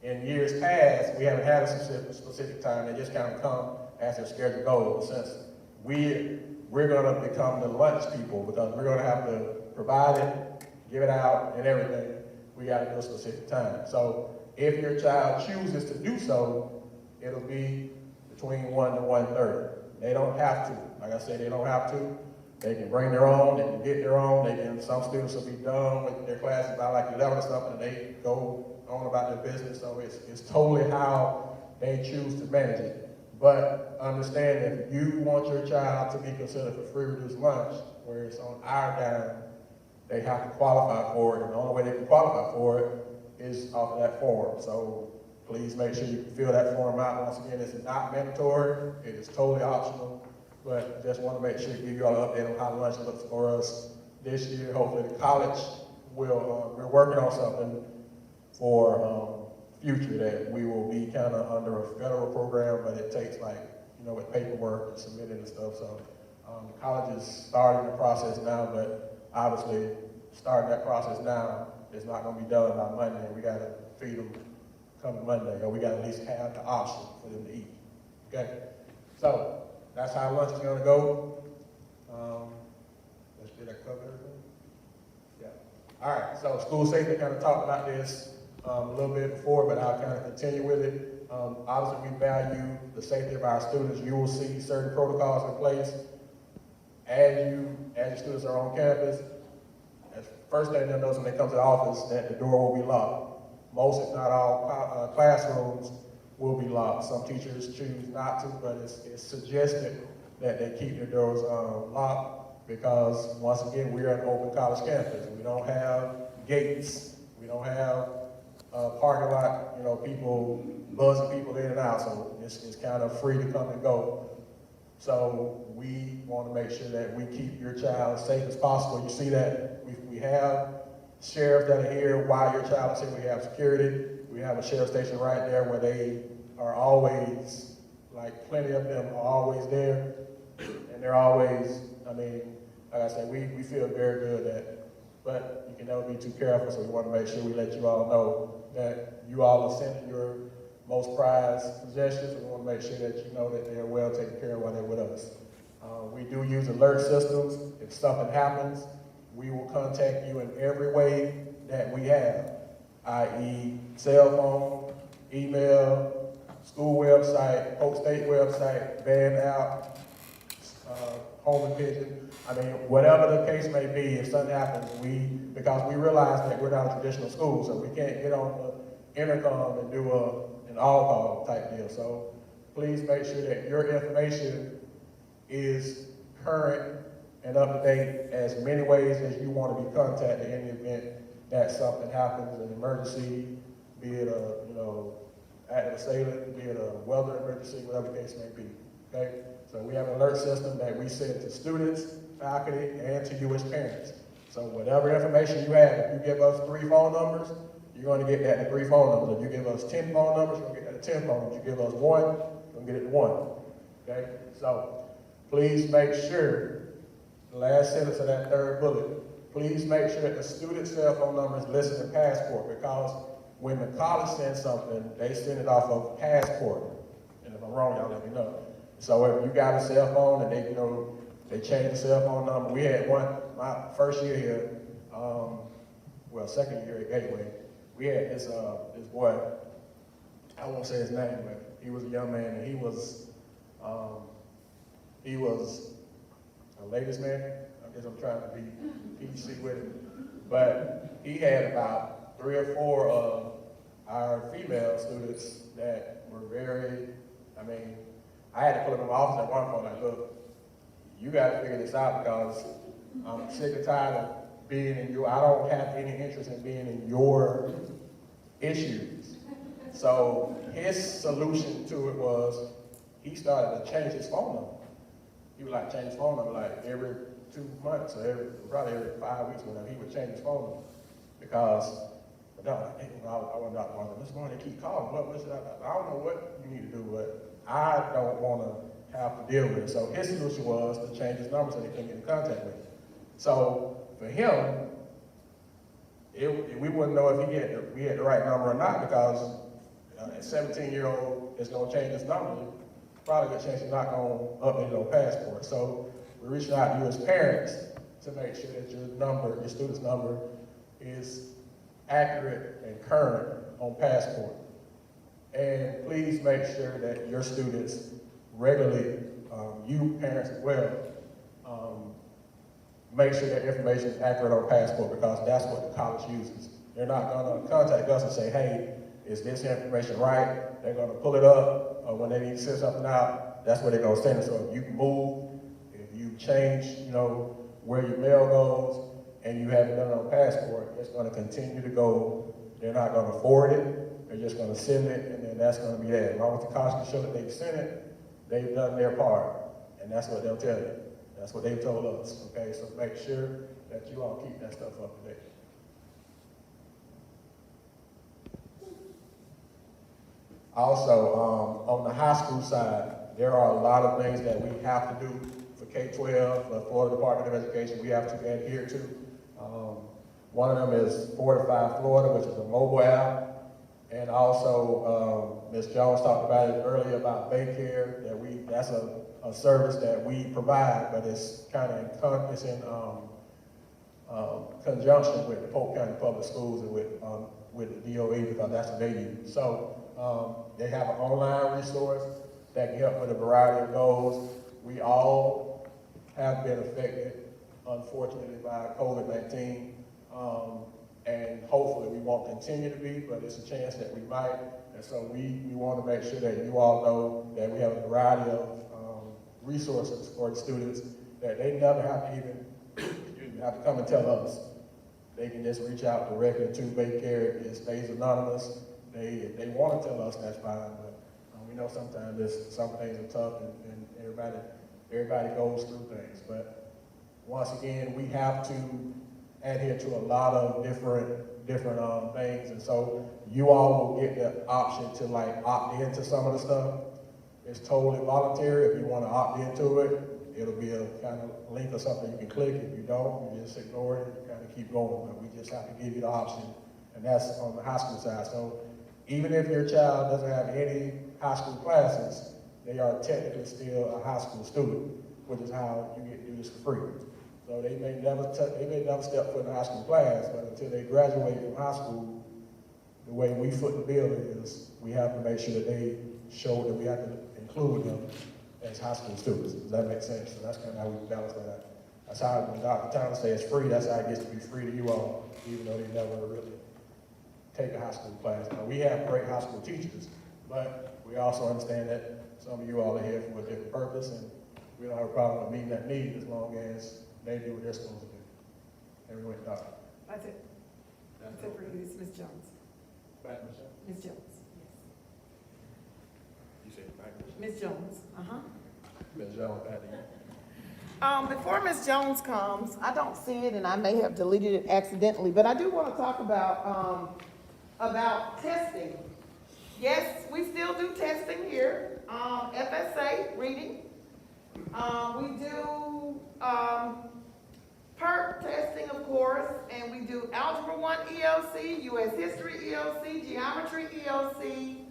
In years past, we haven't had a specific time. They just kind of come as their schedule goes. Since we're gonna become the lunch people, because we're gonna have to provide it, give it out, and everything. We got to do a specific time. So if your child chooses to do so, it'll be between 1 to 1:30. They don't have to. Like I said, they don't have to. They can bring their own. They can get their own. Some students will be done with their classes by like 11 or something, and they go on about their business. So it's totally how they choose to manage it. But understand that if you want your child to be considered for free reduced lunch, where it's on our dime, they have to qualify for it, and the only way they can qualify for it is off of that form. So please make sure you fill that form out. Once again, it's not mandatory, it is totally optional, but just want to make sure to give you all an update on how lunch looks for us this year. Hopefully the college will, we're working on something for future that we will be kind of under a federal program, but it takes like, with paperwork and submitting and stuff. So the college is starting the process now, but obviously, starting that process now is not going to be done by Monday. We got to feed them come Monday, or we got to at least have the option for them to eat. Okay? So that's how lunch is going to go. Did I cover everything? Yeah. All right. So school safety, kind of talked about this a little bit before, but I'll kind of continue with it. Obviously, we value the safety of our students. You will see certain protocols in place as your students are on campus. The first thing they'll notice when they come to the office that the door will be locked. Most, if not all, classrooms will be locked. Some teachers choose not to, but it's suggested that they keep their doors locked because, once again, we're an open college campus. We don't have gates. We don't have parking lot, people buzzing people in and out. So it's kind of free to come and go. So we want to make sure that we keep your child as safe as possible. You see that we have sheriffs that are here while your child is here. We have security. We have a sheriff station right there where they are always, like plenty of them are always there. And they're always, like I said, we feel very good that, but you can never be too careful. So we want to make sure we let you all know that you all are sending your most prized possessions. We want to make sure that you know that they're well taken care of while they're with us. We do use alert systems. If something happens, we will contact you in every way that we have, i.e. cell phone, email, school website, Polk State website, band app, home and pigeon. Whatever the case may be, if something happens, because we realize that we're not a traditional school, so we can't get on the intercom and do an all-call type deal. So please make sure that your information is current and up to date as many ways as you want to be contacted in the event that something happens, an emergency, be it active assailant, be it a weather emergency, whatever the case may be. Okay? So we have an alert system that we send to students, faculty, and to you as parents. So whatever information you have, if you give us 3 phone numbers, you're going to get that in 3 phone numbers. If you give us 10 phone numbers, you're going to get that in 10 phone numbers. If you give us 1, you're going to get it in 1. Okay? So please make sure, the last sentence of that 3rd bullet, please make sure that the student's cell phone number is listed in Passport, because when the college sends something, they send it off of Passport. And if I'm wrong, y'all let me know. So if you got a cell phone and they change the cell phone number. We had one, my first year here, second year at Gateway, we had this boy, I won't say his name, but he was a young man, and he was He was a ladies' man. I guess I'm trying to be PC with him. But he had about 3 or 4 of our female students that were very, I had to put them in my office at one point, like, look, you got to figure this out because I'm sick and tired of being in I don't have any interest in being in your issues. So his solution to it was he started to change his phone number. He would like change his phone number like every 2 months or probably every 5 weeks, whenever he would change his phone number. Because I went to Dr. Martin, this morning they keep calling, I don't know what you need to do, but I don't want to have to deal with it. So his solution was to change his number so they couldn't get in contact with him. So for him, we wouldn't know if we had the right number or not, because a 17-year-old is going to change his number. Probably a good chance he's not going to update it on passport. So we're reaching out to you as parents to make sure that your student's number is accurate and current on passport. And please make sure that your students regularly, you parents as well, make sure that information is accurate on passport, because that's what the college uses. They're not going to contact us and say, hey, is this information right? They're going to pull it up, or when they need to send something out, that's where they're going to send it. So if you move, if you change, where your mail goes, and you haven't done it on passport, it's going to continue to go. They're not going to forward it. They're just going to send it, and then that's going to be that. As long as the college can show that they've sent it, they've done their part, and that's what they'll tell you. That's what they've told us, okay? So make sure that you all keep that stuff up to date. Also, on the high school side, there are a lot of things that we have to do for K-12, for Florida Department of Education, we have to adhere to. One of them is Fortify Florida, which is a mobile app. And also, Ms. Jones talked about it earlier about Baycare, that's a service that we provide, but it's kind of in conjunction with the Polk County Public Schools and with the DOE, because that's what they use. So they have an online resource that can help with a variety of goals. We all have been affected, unfortunately, by COVID-19, and hopefully we won't continue to be, but it's a chance that we might. And so we want to make sure that you all know that we have a variety of resources for the students, that they never have to even have to come and tell us. They can just reach out directly to Baycare. It stays anonymous. If they want to tell us, that's fine, but we know sometimes some things are tough, and everybody goes through things. But once again, we have to adhere to a lot of different things, and so you all will get the option to opt into some of the stuff. It's totally voluntary. If you want to opt into it, it'll be a kind of link or something you can click. If you don't, you just ignore it and kind of keep going. But we just have to give you the option, and that's on the high school side. So even if your child doesn't have any high school classes, they are technically still a high school student, which is how you get to do this for free. So they may never step foot in a high school class, but until they graduate from high school, the way we foot the bill is we have to make sure that they show that we have to include them as high school students. Does that make sense? So that's kind of how we balance that out. That's how when Dr. Thomas says it's free, that's how it gets to be free to you all, even though they never really take a high school class. Now, we have great high school teachers, but we also understand that some of you all are here for a different purpose, and we don't have a problem with meeting that need as long as they do what they're supposed to do. Everyone, Doctor. That's it. That's it for you. It's Ms. Jones. Back, Michelle. Ms. Jones. You said back, Michelle. Ms. Jones. Ms. Jones, back to you. Before Ms. Jones comes, I don't see it, and I may have deleted it accidentally, but I do want to talk about testing. Yes, we still do testing here. FSA, reading. We do PERT testing, of course, and we do Algebra 1 ELC, U.S. History ELC, Geometry ELC,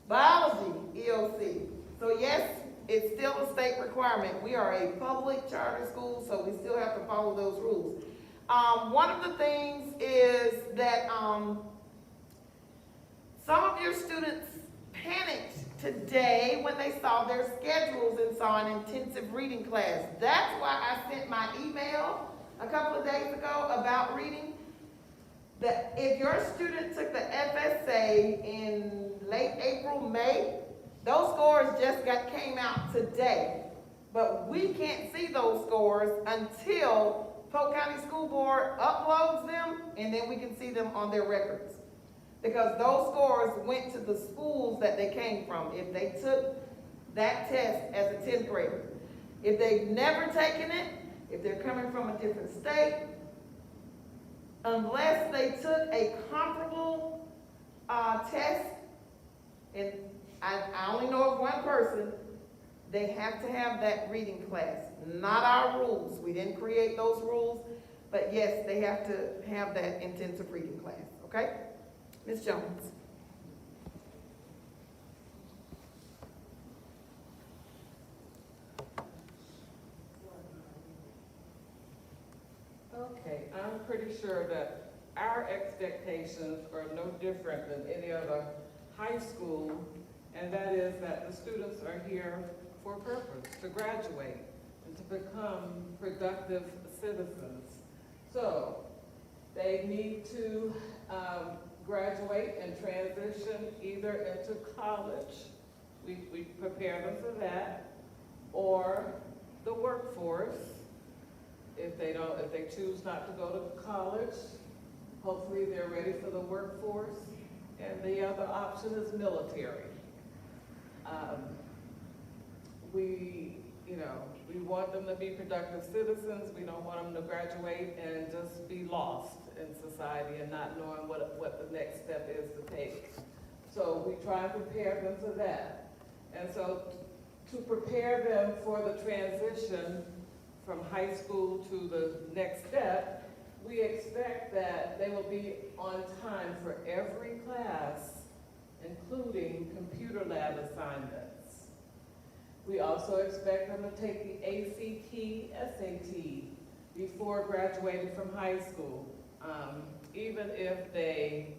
Biology ELC. So yes, it's still a state requirement. We are a public charter school, so we still have to follow those rules. One of the things is that some of your students panicked today when they saw their schedules and saw an intensive reading class. That's why I sent my email a couple of days ago about reading. That if your student took the FSA in late April, May, those scores just came out today. But we can't see those scores until Polk County School Board uploads them, and then we can see them on their records. Because those scores went to the schools that they came from, if they took that test as a 10th grader. If they've never taken it, if they're coming from a different state, unless they took a comparable test, and I only know of one person, they have to have that reading class. Not our rules. We didn't create those rules, but yes, they have to have that intensive reading class, okay? Ms. Jones. Okay, I'm pretty sure that our expectations are no different than any other high school, and that is that the students are here for a purpose, to graduate and to become productive citizens. So they need to graduate and transition either into college, we prepare them for that, or the workforce. If they choose not to go to college, hopefully they're ready for the workforce. And the other option is military. We want them to be productive citizens. We don't want them to graduate and just be lost in society and not knowing what the next step is to take. So we try and prepare them for that. And so to prepare them for the transition from high school to the next step, we expect that they will be on time for every class, including computer lab assignments. We also expect them to take the ACT, SAT before graduating from high school. Even if they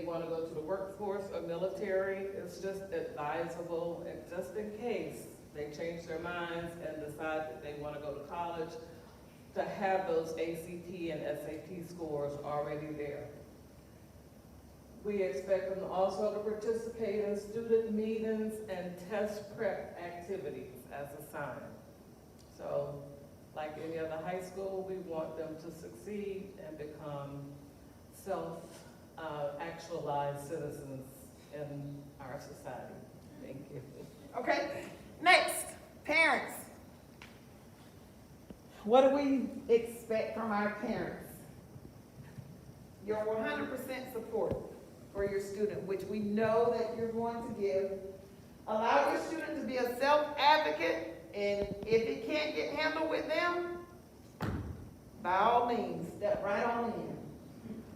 want to go to the workforce or military, it's just advisable, and just in case they change their minds and decide that they want to go to college, to have those ACT and SAT scores already there. We expect them also to participate in student meetings and test prep activities as assigned. So, like any other high school, we want them to succeed and become self-actualized citizens in our society. Thank you. Okay, next, parents. What do we expect from our parents? Your 100% support for your student, which we know that you're going to give. Allow your student to be a self-advocate, and if it can't get handled with them, by all means, step right on in.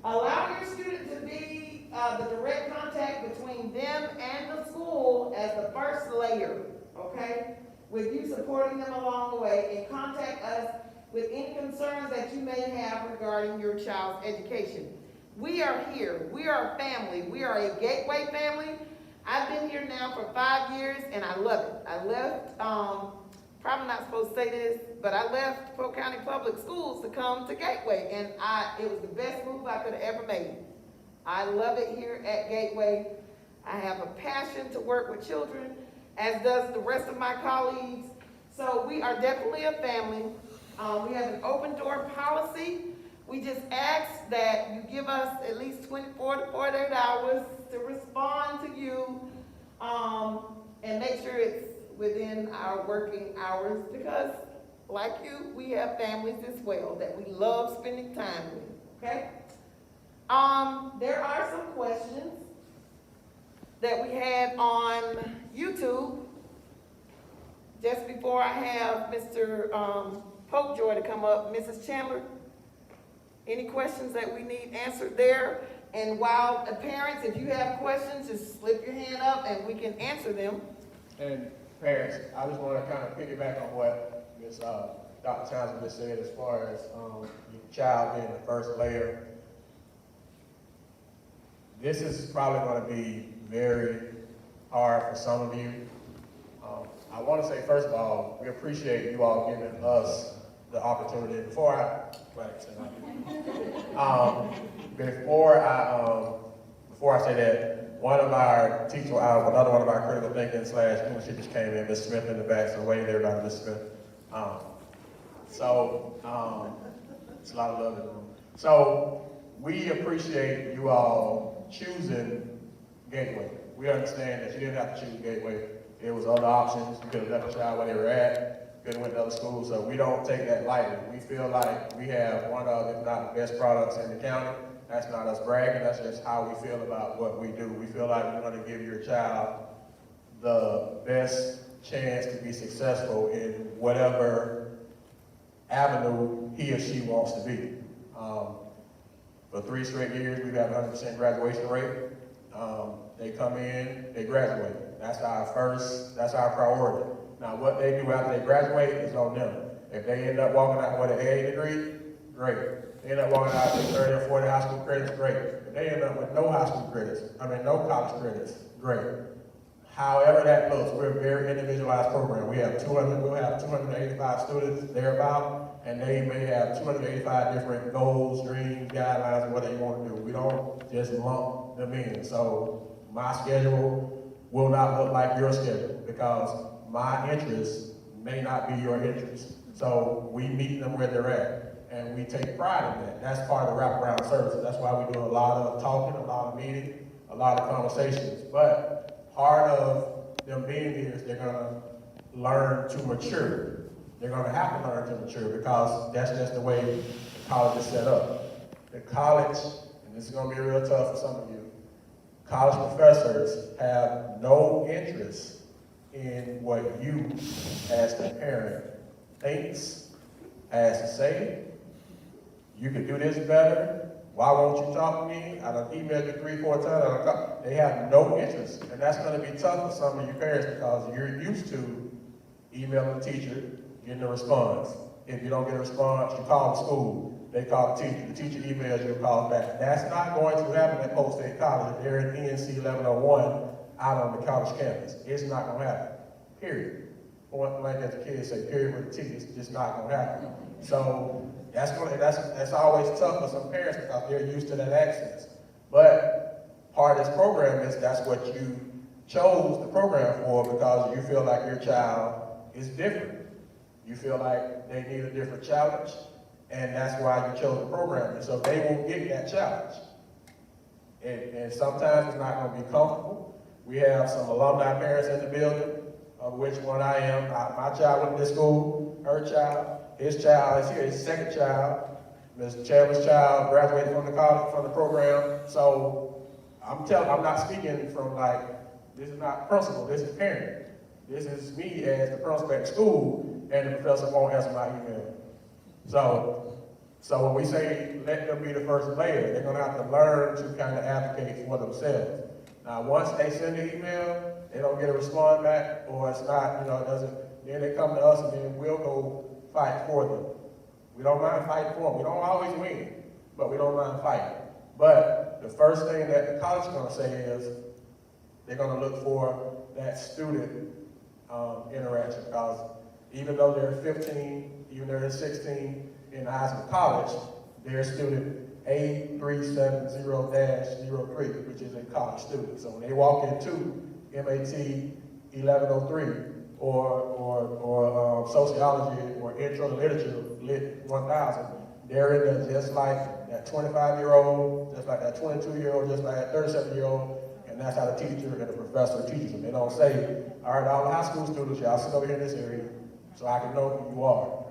Allow your student to be the direct contact between them and the school as the first layer, okay? With you supporting them along the way, and contact us with any concerns that you may have regarding your child's education. We are here. We are a family. We are a Gateway family. I've been here now for 5 years, and I love it. I left, probably not supposed to say this, but I left Polk County Public Schools to come to Gateway, and it was the best move I could have ever made. I love it here at Gateway. I have a passion to work with children, as does the rest of my colleagues. So we are definitely a family. We have an open door policy. We just ask that you give us at least 24 to 48 hours to respond to you, and make sure it's within our working hours, because like you, we have families as well that we love spending time with, okay? There are some questions that we had on YouTube. Just before I have Mr. Popejoy to come up, Mrs. Chandler, any questions that we need answered there? And while the parents, if you have questions, just slip your hand up and we can answer them. And parents, I just want to kind of piggyback on what Ms. Dr. Townsend just said as far as your child being the first layer. This is probably going to be very hard for some of you. I want to say, first of all, we appreciate you all giving us the opportunity. Before I say that, one of our teachers, another one of our critical thinking / English teachers came in, Ms. Smith in the back, so wave everybody, Ms. Smith. It's a lot of love in the room. So we appreciate you all choosing Gateway. We understand that you didn't have to choose Gateway. There was other options. You could have left your child where they were at, could have went to other schools, so we don't take that lightly. We feel like we have one of, if not the best products in the county. That's not us bragging, that's just how we feel about what we do. We feel like we want to give your child the best chance to be successful in whatever avenue he or she wants to be. For 3 straight years, we've had 100% graduation rate. They come in, they graduate. That's our priority. Now, what they do after they graduate is on them. If they end up walking out with an AA degree, great. They end up walking out with 30 or 40 high school credits, great. If they end up with no college credits, great. However that looks, we're a very individualized program. We'll have 285 students thereabout, and they may have 285 different goals, dreams, guidelines, and whatever you want to do. We don't just lump them in. So my schedule will not look like your schedule because my interests may not be your interests. So we meet them where they're at, and we take pride in that. That's part of the wraparound services. That's why we do a lot of talking, a lot of meeting, a lot of conversations. But part of them being here is they're gonna learn to mature. They're gonna have to learn to mature because that's just the way the college is set up. The college, and this is gonna be real tough for some of you, college professors have no interest in what you, as the parent, thinks, has to say. You could do this better. Why won't you talk to me? I done emailed you 3, 4 times. They have no interest. And that's going to be tough for some of you parents because you're used to emailing the teacher, getting a response. If you don't get a response, you call the school. They call the teacher. The teacher emails you and calls back. That's not going to happen at Post State College. If they're in ENC 1101 out on the college campus. It's not going to happen. Period. Point blank, as the kids say, period with the T. It's just not going to happen. So that's always tough for some parents because they're used to that access. But part of this program is that's what you chose the program for because you feel like your child is different. You feel like they need a different challenge, and that's why you chose the program. And so they will get that challenge. And sometimes it's not going to be comfortable. We have some alumni parents in the building, of which one I am. My child went to this school, her child, his child is here, his second child. Mr. Chandler's child graduated from the college, from the program. So I'm not speaking from like, this is not principal, this is parent. This is me as the principal at the school, and the professor won't answer my email. So when we say let them be the first layer, they're gonna have to learn to kind of advocate for themselves. Now, once they send the email, they don't get a response back, or it's not, it doesn't, then they come to us and then we'll go fight for them. We don't mind fighting for them. We don't always win, but we don't mind fighting. But the first thing that the college is gonna say is they're gonna look for that student interaction, because even though they're 15, even though they're 16 in the high school college, they're student A370-03, which is a college student. So when they walk into MAT 1103 or sociology or intro to literature lit 1000, they're in there just like that 25-year-old, just like that 22-year-old, just like that 37-year-old, and that's how the teacher and the professor teaches them. They don't say, all right, all the high school students, y'all sit over here in this area so I can know who you are.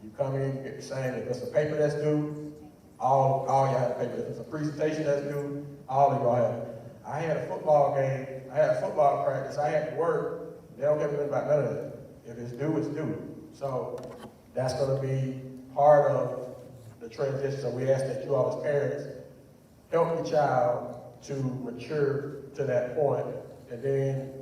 You come in, you get the same. If it's a paper that's due, all y'all have a paper. If it's a presentation that's due, all of y'all have it. I had a football game, I had a football practice, I had to work. They don't give a about none of that. If it's due, it's due. So that's gonna be part of the transition. So we ask that you all as parents help your child to mature to that point, and then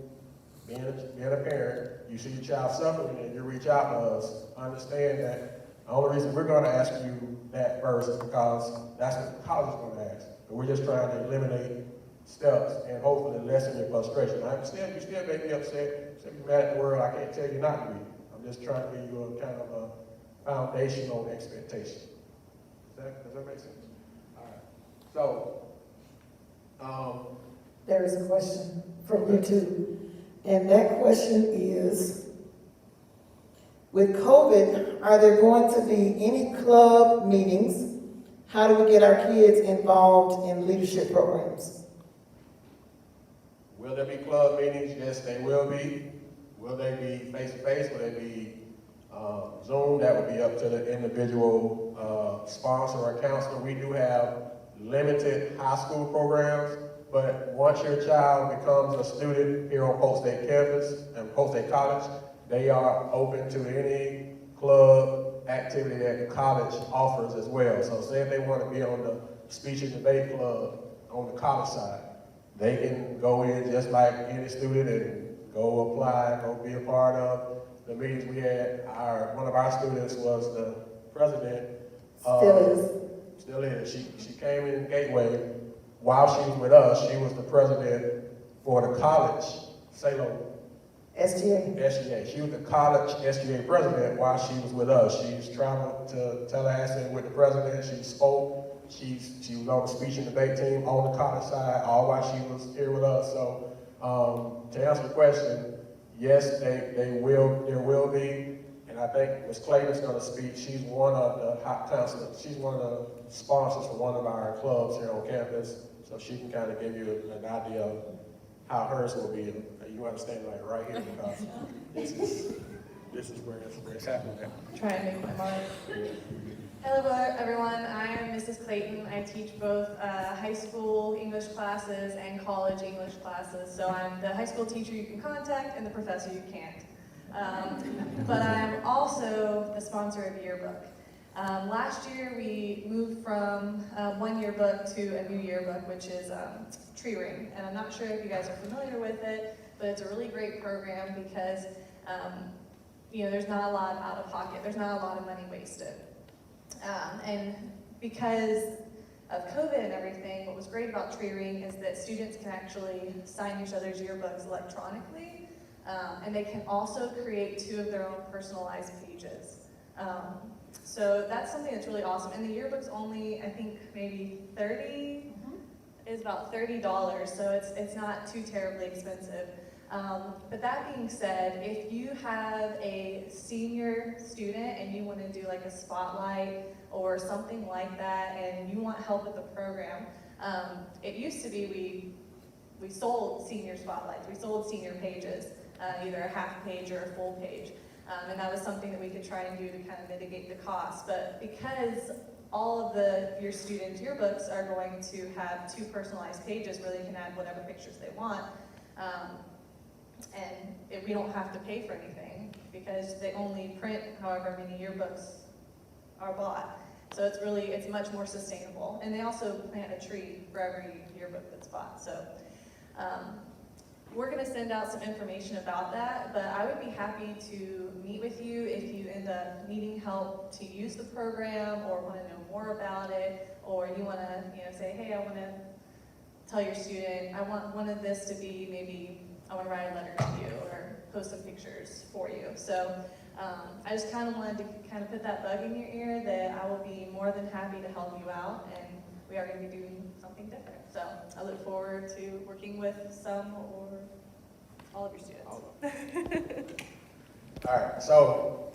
being a parent, you see your child suffering and you reach out to us, understand that the only reason we're going to ask you that first is because that's what the college is going to ask. But we're just trying to eliminate steps and hopefully lessen your frustration. You still may be upset, still be mad at the world. I can't tell you not to be. I'm just trying to give you a kind of a foundational expectation. Does that make sense? All right. So, There is a question from YouTube, and that question is, with COVID, are there going to be any club meetings? How do we get our kids involved in leadership programs? will there be club meetings? Yes, they will be. Will they be face-to-face? Will they be Zoom? That would be up to the individual sponsor or counselor. We do have limited high school programs, but once your child becomes a student here on Polk State campus and Polk State College, they are open to any club activity that the college offers as well. So say if they want to be on the speech and debate club on the college side, they can go in just like any student and go apply, go be a part of the meetings we had. One of our students was the president. Still is. She came in Gateway. While she was with us, she was the president for the college, SALO. SGA. She was the college SGA president while she was with us. She's traveled to Tallahassee with the president. She spoke. She was on the speech and debate team on the college side, all while she was here with us. So to answer the question, yes, there will be, and I think Ms. Clayton's going to speak. She's one of the hot counselors. She's one of the sponsors for one of our clubs here on campus, so she can kind of give you an idea of how hers will be. You understand, like right here, because this is where it's happening. Try and make my mark. Hello everyone, I am Mrs. Clayton. I teach both high school English classes and college English classes. So I'm the high school teacher you can contact and the professor you can't. But I'm also the sponsor of a yearbook. Last year we moved from one yearbook to a new yearbook, which is Tree Ring. And I'm not sure if you guys are familiar with it, but it's a really great program because there's not a lot out of pocket. There's not a lot of money wasted. And because of COVID and everything, what was great about Tree Ring is that students can actually sign each other's yearbooks electronically, and they can also create 2 of their own personalized pages. So that's something that's really awesome. And the yearbook's only, I think, maybe is about $30, so it's not too terribly expensive. But that being said, if you have a senior student and you want to do like a spotlight or something like that and you want help with the program, it used to be we sold senior spotlights, we sold senior pages, either a half page or a full page. And that was something that we could try and do to kind of mitigate the cost. But because all of your students' yearbooks are going to have 2 personalized pages where they can add whatever pictures they want, and we don't have to pay for anything because they only print however many yearbooks are bought. So it's much more sustainable. And they also plant a tree for every yearbook that's bought. So we're going to send out some information about that, but I would be happy to meet with you if you end up needing help to use the program or want to know more about it, or you want to say, hey, I want to tell your student, I want one of this to be maybe I want to write a letter to you or post some pictures for you. So I just kind of wanted to kind of put that bug in your ear that I will be more than happy to help you out, and we are going to be doing something different. So I look forward to working with some or all of your students. All right, so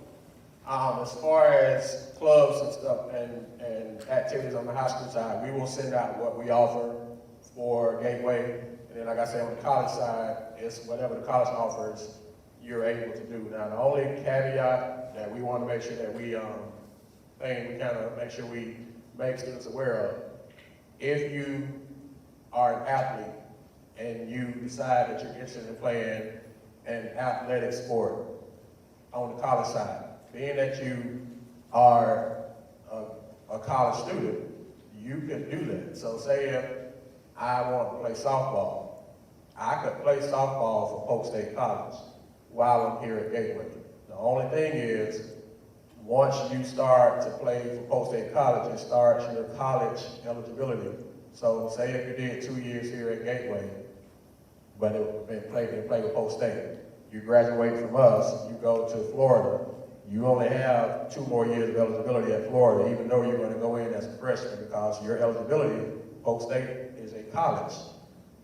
as far as clubs and stuff and activities on the high school side, we will send out what we offer for Gateway. And then, like I said, on the college side, it's whatever the college offers, you're able to do. Now, the only caveat that we want to make sure that we kind of make sure we make students aware of, if you are an athlete and you decide that you're interested in playing an athletic sport on the college side, being that you are a college student, you can do that. So say if I want to play softball, I could play softball for Polk State College while I'm here at Gateway. The only thing is, once you start to play for Polk State College, it starts your college eligibility So say if you did 2 years here at Gateway, but it played with Post State. You graduate from us, you go to Florida, you only have 2 more years of eligibility at Florida, even though you're going to go in as a freshman, because your eligibility, Post State is a college.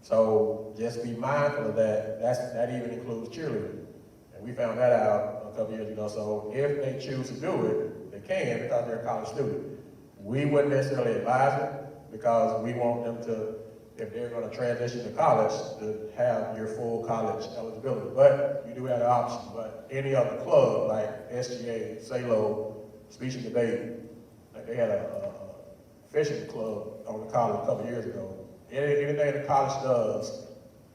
So just be mindful of that. That even includes cheerleading. And we found that out a couple years ago. So if they choose to do it, they can, because they're a college student. We wouldn't necessarily advise it, because we want them to, if they're going to transition to college, to have your full college eligibility. But you do have the option. But any other club, like SGA, SALO, Speech and Debate, like they had a fishing club on the college a couple years ago. Anything the college does,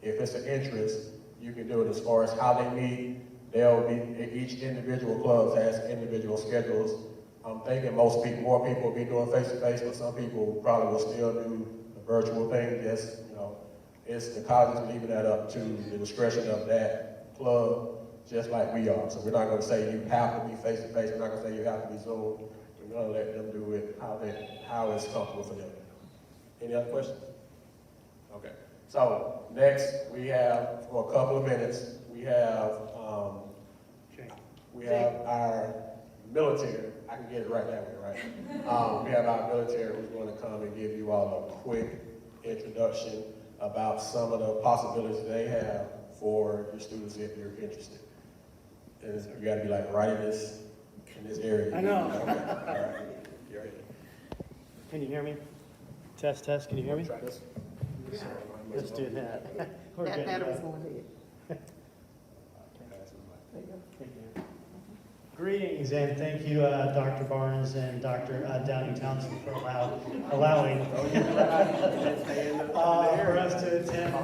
if it's an interest, you can do it. As far as how they meet, each individual club has individual schedules. I'm thinking more people will be doing face-to-face, but some people probably will still do the virtual thing. Yes, it's the college is leaving that up to the discretion of that club, just like we are. So we're not going to say you have to be face-to-face. We're not going to say you have to be Zoom. We're going to let them do it how it's comfortable for them. Any other questions? Okay. So next we have, for a couple of minutes, we have our military. I can get it right that way, right? We have our military who's going to come and give you all a quick introduction about some of the possibilities they have for your students if you're interested. And you got to be like right in this area. I know. Okay. All right. You're ready. Can you hear me? Test, can you hear me? Try this. Let's do that. We're That good. battery's going ahead. Thank you. Greetings and thank you, Dr. Barnes and Dr. Downing Townsend for allowing for us to attend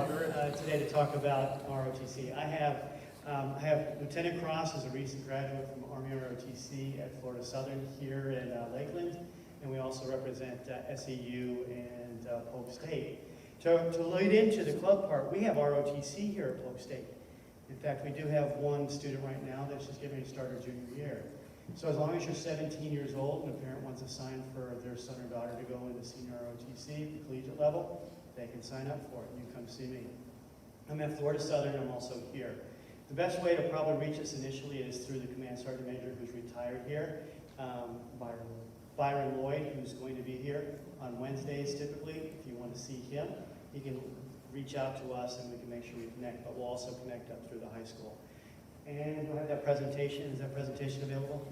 today to talk about ROTC. I have Lieutenant Cross as a recent graduate from Army ROTC at Florida Southern here in Lakeland, and we also represent SEU and Polk State. To lead into the club part, we have ROTC here at Polk State. In fact, we do have one student right now that's just getting ready to start her junior year. So as long as you're 17 years old and a parent wants to sign for their son or daughter to go into senior ROTC at the collegiate level, they can sign up for it. You come see me. I'm at Florida Southern. I'm also here. The best way to probably reach us initially is through the command sergeant major who's retired here, Byron Lloyd, who's going to be here on Wednesdays typically. If you want to see him, you can reach out to us and we can make sure we connect, but we'll also connect up through the high school. And we'll have that presentation. Is that presentation available?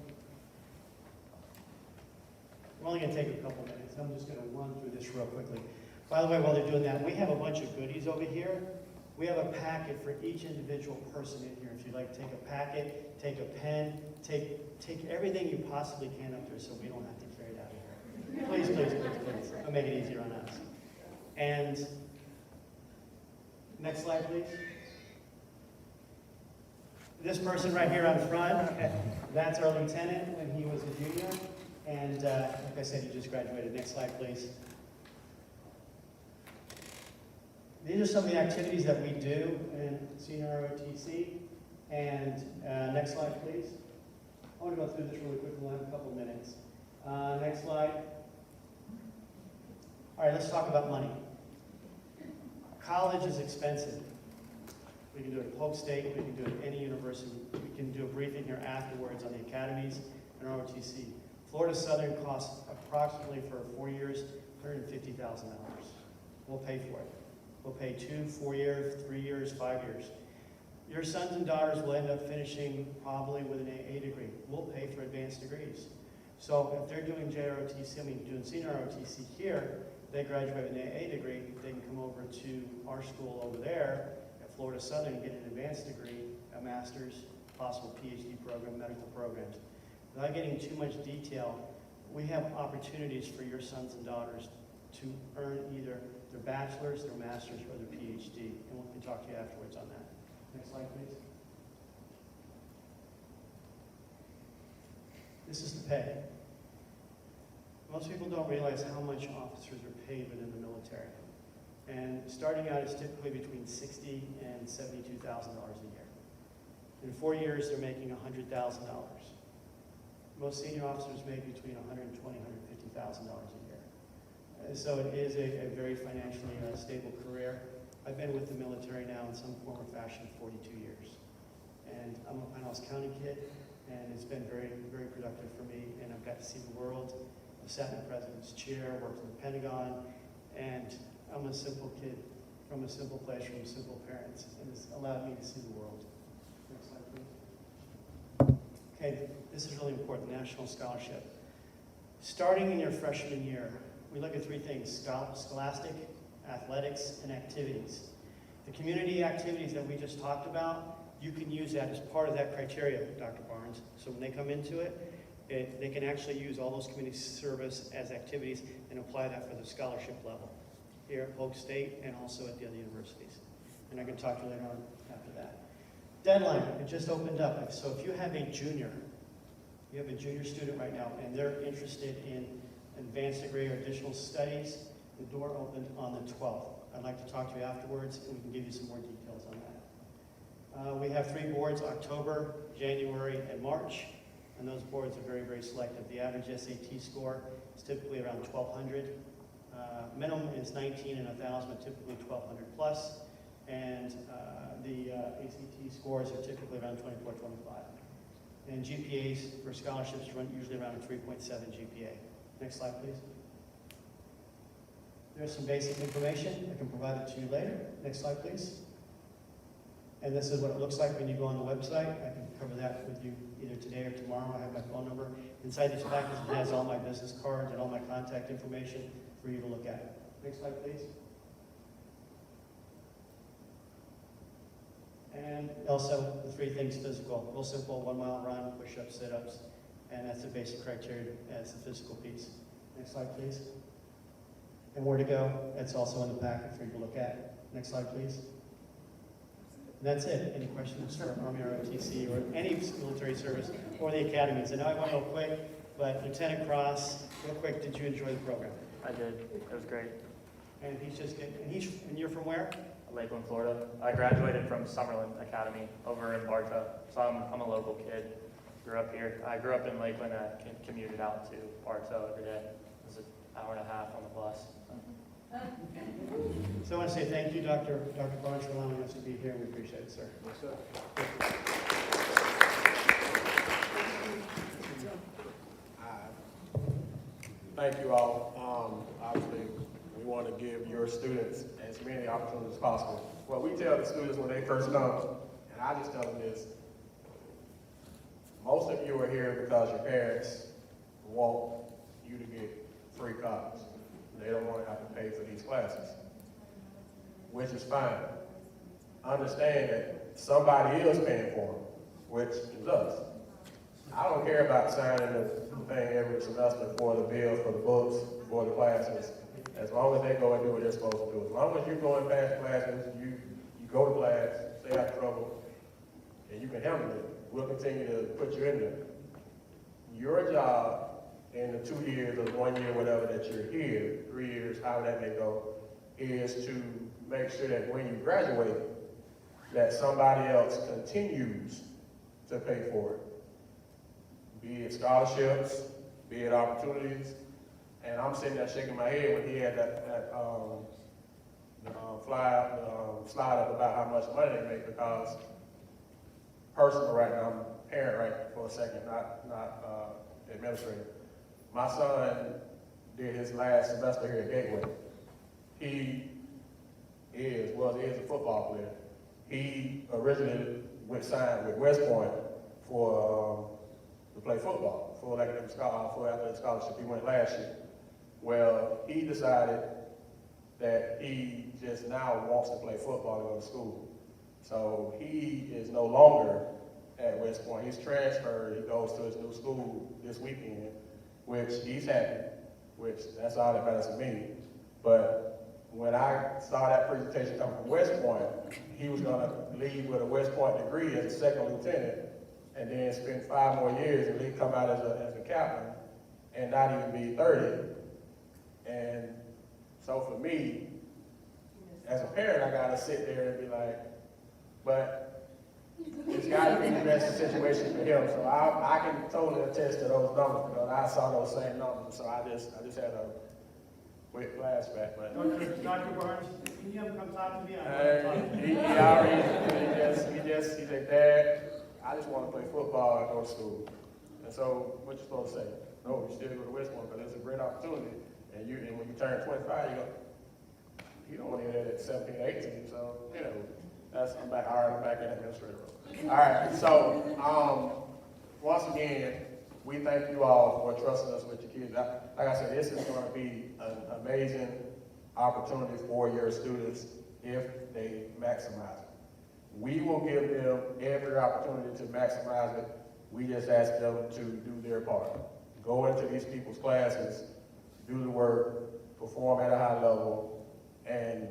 We're only going to take a couple minutes. I'm just going to run through this real quickly. By the way, while they're doing that, we have a bunch of goodies over here. We have a packet for each individual person in here. If you'd like to take a packet, take a pen, take everything you possibly can up there so we don't have to carry it out of here. Please, please, please, please. I'll make it easier on us. And next slide, please. This person right here on front, that's our lieutenant when he was a junior. And like I said, he just graduated. Next slide, please. These are some of the activities that we do in senior ROTC. And next slide, please. I want to go through this really quickly. We'll have a couple minutes. Next slide. All right, let's talk about money. College is expensive. We can do it at Polk State, we can do it at any university. We can do a briefing here afterwards on the academies and ROTC. Florida Southern costs approximately for 4 years, $150,000. We'll pay for it. We'll pay 2, 4 years, 3 years, 5 years. Your sons and daughters will end up finishing probably with an AA degree. We'll pay for advanced degrees. So if they're doing doing senior ROTC here, they graduate with an AA degree, they can come over to our school over there at Florida Southern and get an advanced degree, a master's, possible PhD program, medical programs. Without getting too much detail, we have opportunities for your sons and daughters to earn either their bachelor's, their master's, or their PhD. And we can talk to you afterwards on that. Next slide, please. This is the pay. Most people don't realize how much officers are paid within the military. And starting out is typically between $60,000 and $72,000 a year. In 4 years, they're making $100,000. Most senior officers make between $120,000 and $150,000 a year. So it is a very financially stable career. I've been with the military now in some form or fashion 42 years. And I'm a Pinellas County kid, and it's been very, very productive for me, and I've got to see the world. I've sat in the president's chair, worked in the Pentagon, and I'm a simple kid from a simple place, from simple parents, and it's allowed me to see the world. Next slide, please. Okay, this is really important, national scholarship. Starting in your freshman year, we look at three things: scholastic, athletics, and activities. The community activities that we just talked about, you can use that as part of that criteria, Dr. Barnes. So when they come into it, they can actually use all those community service as activities and apply that for the scholarship level here at Polk State and also at the other universities. And I can talk to you later on after that. Deadline, it just opened up. So if you have a junior student right now and they're interested in advanced degree or additional studies, the door opened on the 12th. I'd like to talk to you afterwards and we can give you some more details on that. We have 3 boards, October, January, and March, and those boards are very, very selective. The average SAT score is typically around 1,200. Minimum is 19 and 1,000, but typically 1,200 plus, and the ACT scores are typically around 24, 25. And GPAs for scholarships run usually around a 3.7 GPA. Next slide, please. There's some basic information. I can provide it to you later. Next slide, please. And this is what it looks like when you go on the website. I can cover that with you either today or tomorrow. I have my phone number. Inside this package it has all my business cards and all my contact information for you to look at. Next slide, please. And also the 3 things physical. Real simple, 1 mile run, push-ups, sit-ups, and that's the basic criteria as the physical piece. Next slide, please. And where to go, that's also in the packet for you to look at. Next slide, please. And that's it. Any questions for Army ROTC or any military service or the academies? I know I went real quick, but Lieutenant Cross, real quick, did you enjoy the program? I did. It was great. And he's just getting, and you're from where? Lakeland, Florida. I graduated from Summerlin Academy over in Bartow, so I'm a local kid. Grew up here. I grew up in Lakeland. I commuted out to Bartow every day. It was an hour and a half on the bus. So I want to say thank you, Dr. Barnes, for allowing us to be here. We appreciate it, sir. Yes, sir. Thank you all. Obviously, we want to give your students as many opportunities as possible. What we tell the students when they first come, and I just tell them this, most of you are here because your parents want you to get free college. They don't want to have to pay for these classes, which is fine. Understand that somebody is paying for them, which is us. I don't care about signing the thing every semester for the bill, for the books, for the classes, as long as they go and do what they're supposed to do. As long as you're going past classes, you go to class, stay out of trouble, and you can handle it, we'll continue to put you in there. Your job in the 2 years or 1 year, whatever that you're here, 3 years, however that may go, is to make sure that when you graduate, that somebody else continues to pay for it. Be it scholarships, be it opportunities. And I'm sitting there shaking my head when he had that slide up about how much money they make, because personal right now, I'm a parent right for a second, not administrator. My son did his last semester here at Gateway. He is a football player. He originally signed with West Point to play football, for athletic scholarship. He went last year. Well, he decided that he just now wants to play football and go to school. So he is no longer at West Point. He's transferred. He goes to his new school this weekend, which he's happy, which that's all that matters to me. But when I saw that presentation come from West Point, he was going to leave with a West Point degree as a second lieutenant and then spend 5 more years and then come out as a captain and not even be 30. And so for me, as a parent, I got to sit there and be like, but it's got to be the best situation for him. So I can totally attest to those numbers because I saw those same numbers. So I just had to quick flashback, but. Dr. Barnes, can you have him come talk to me? He said, Dad, I just want to play football and go to school. And so, what you supposed to say? No, you still go to Westmore because it's a great opportunity. And when you turn 25, you don't want to hear that at 17, 18. So, I'm back in administrative role. All right, so, once again, we thank you all for trusting us with your kids. Like I said, this is going to be an amazing opportunity for your students if they maximize it. We will give them every opportunity to maximize it. We just ask them to do their part. Go into these people's classes, do the work, perform at a high level, and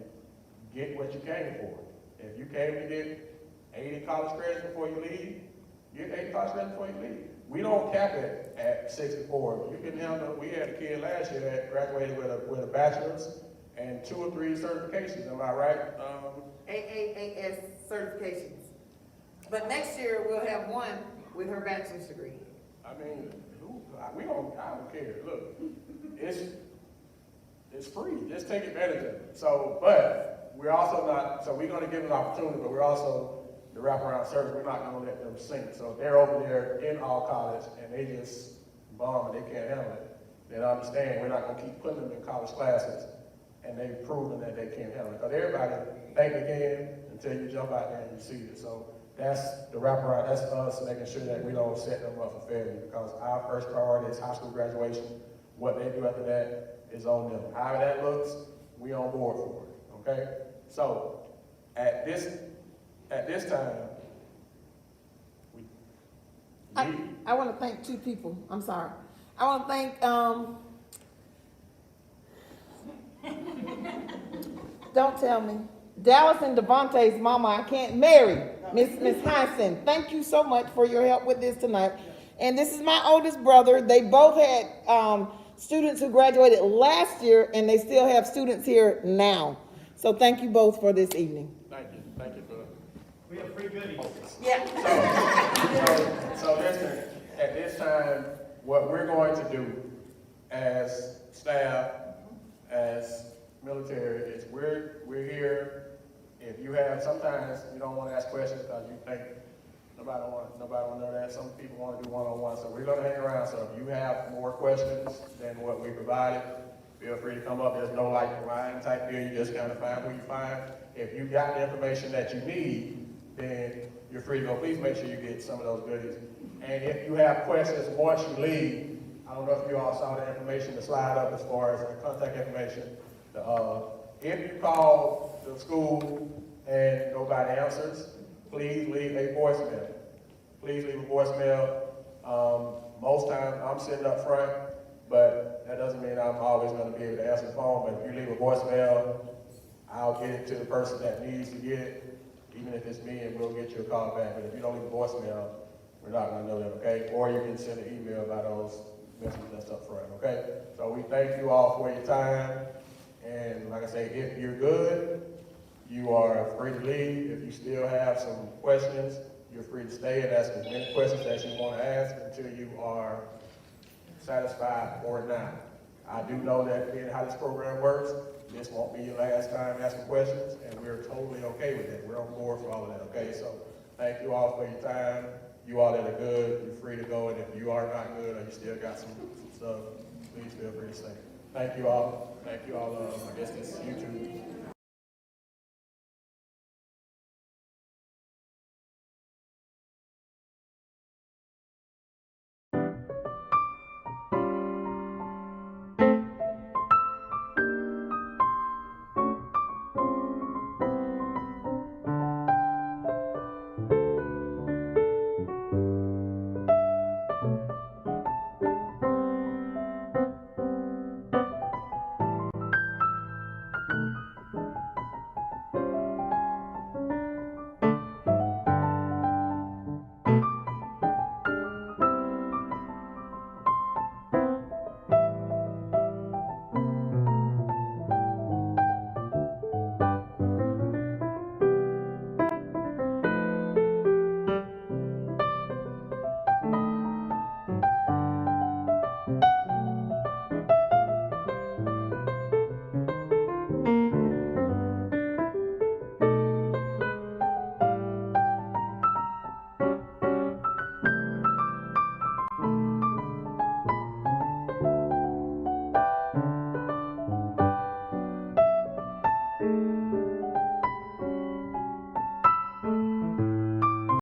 get what you came for. If you came to get 80 college credits before you leave, get 80 college credits before you leave. We don't cap it at 64. You can handle. We had a kid last year that graduated with a bachelor's and 2 or 3 certifications. Am I right? AAAS certifications. But next year, we'll have one with her bachelor's degree. I mean, I don't care. Look, it's free. Just take advantage of it. So, but we're also not. So we're going to give them an opportunity, but we're also the wraparound service. We're not going to let them sink. So they're over there in all college, and they just bomb and they can't handle it. Then understand we're not going to keep putting them in college classes, and they've proven that they can't handle it. Because everybody think again until you jump out there and you see it. So that's the wraparound. That's us making sure that we don't set them up for failure. Because our first priority is high school graduation. What they do after that is on them. However that looks, we on board for it. Okay. So at this time, I want to thank 2 people. I'm sorry. I want to thank, don't tell me, Dallas and Devontae's mama, I can't marry, Miss Hansen. Thank you so much for your help with this tonight. And this is my oldest brother. They both had students who graduated last year, and they still have students here now. So thank you both for this evening. Thank you for. We have free goodies. Yeah. So listen, at this time, what we're going to do as staff, as military, is we're here. If you have, sometimes you don't want to ask questions because you think nobody want to know that. Some people want to do one-on-one, so we're going to hang around. So if you have more questions than what we provided, feel free to come up. There's no line type deal. You just kind of find who you find. If you got the information that you need, then you're free to go. Please make sure you get some of those goodies. And if you have questions once you leave, I don't know if you all saw the information, the slide up as far as the contact information. If you call the school and nobody answers, please leave a voicemail. Please leave a voicemail. Most times I'm sitting up front, but that doesn't mean I'm always going to be able to answer the phone. But if you leave a voicemail, I'll get it to the person that needs to get it, even if it's me, and we'll get you a call back. But if you don't leave a voicemail, we're not going to know that, okay? Or you can send an email about those messages that's up front, okay? So we thank you all for your time. And like I say, if you're good, you are free to leave. If you still have some questions, you're free to stay and ask as many questions as you want to ask until you are satisfied or not. I do know that being how this program works, this won't be your last time asking questions, and we're totally okay with that. We're on board for all of that, okay? So thank you all for your time. You all that are good, you're free to go, and if you are not good or you still got some stuff, please feel free to stay. Thank you all. Thank you all. I guess this is YouTube. Bye.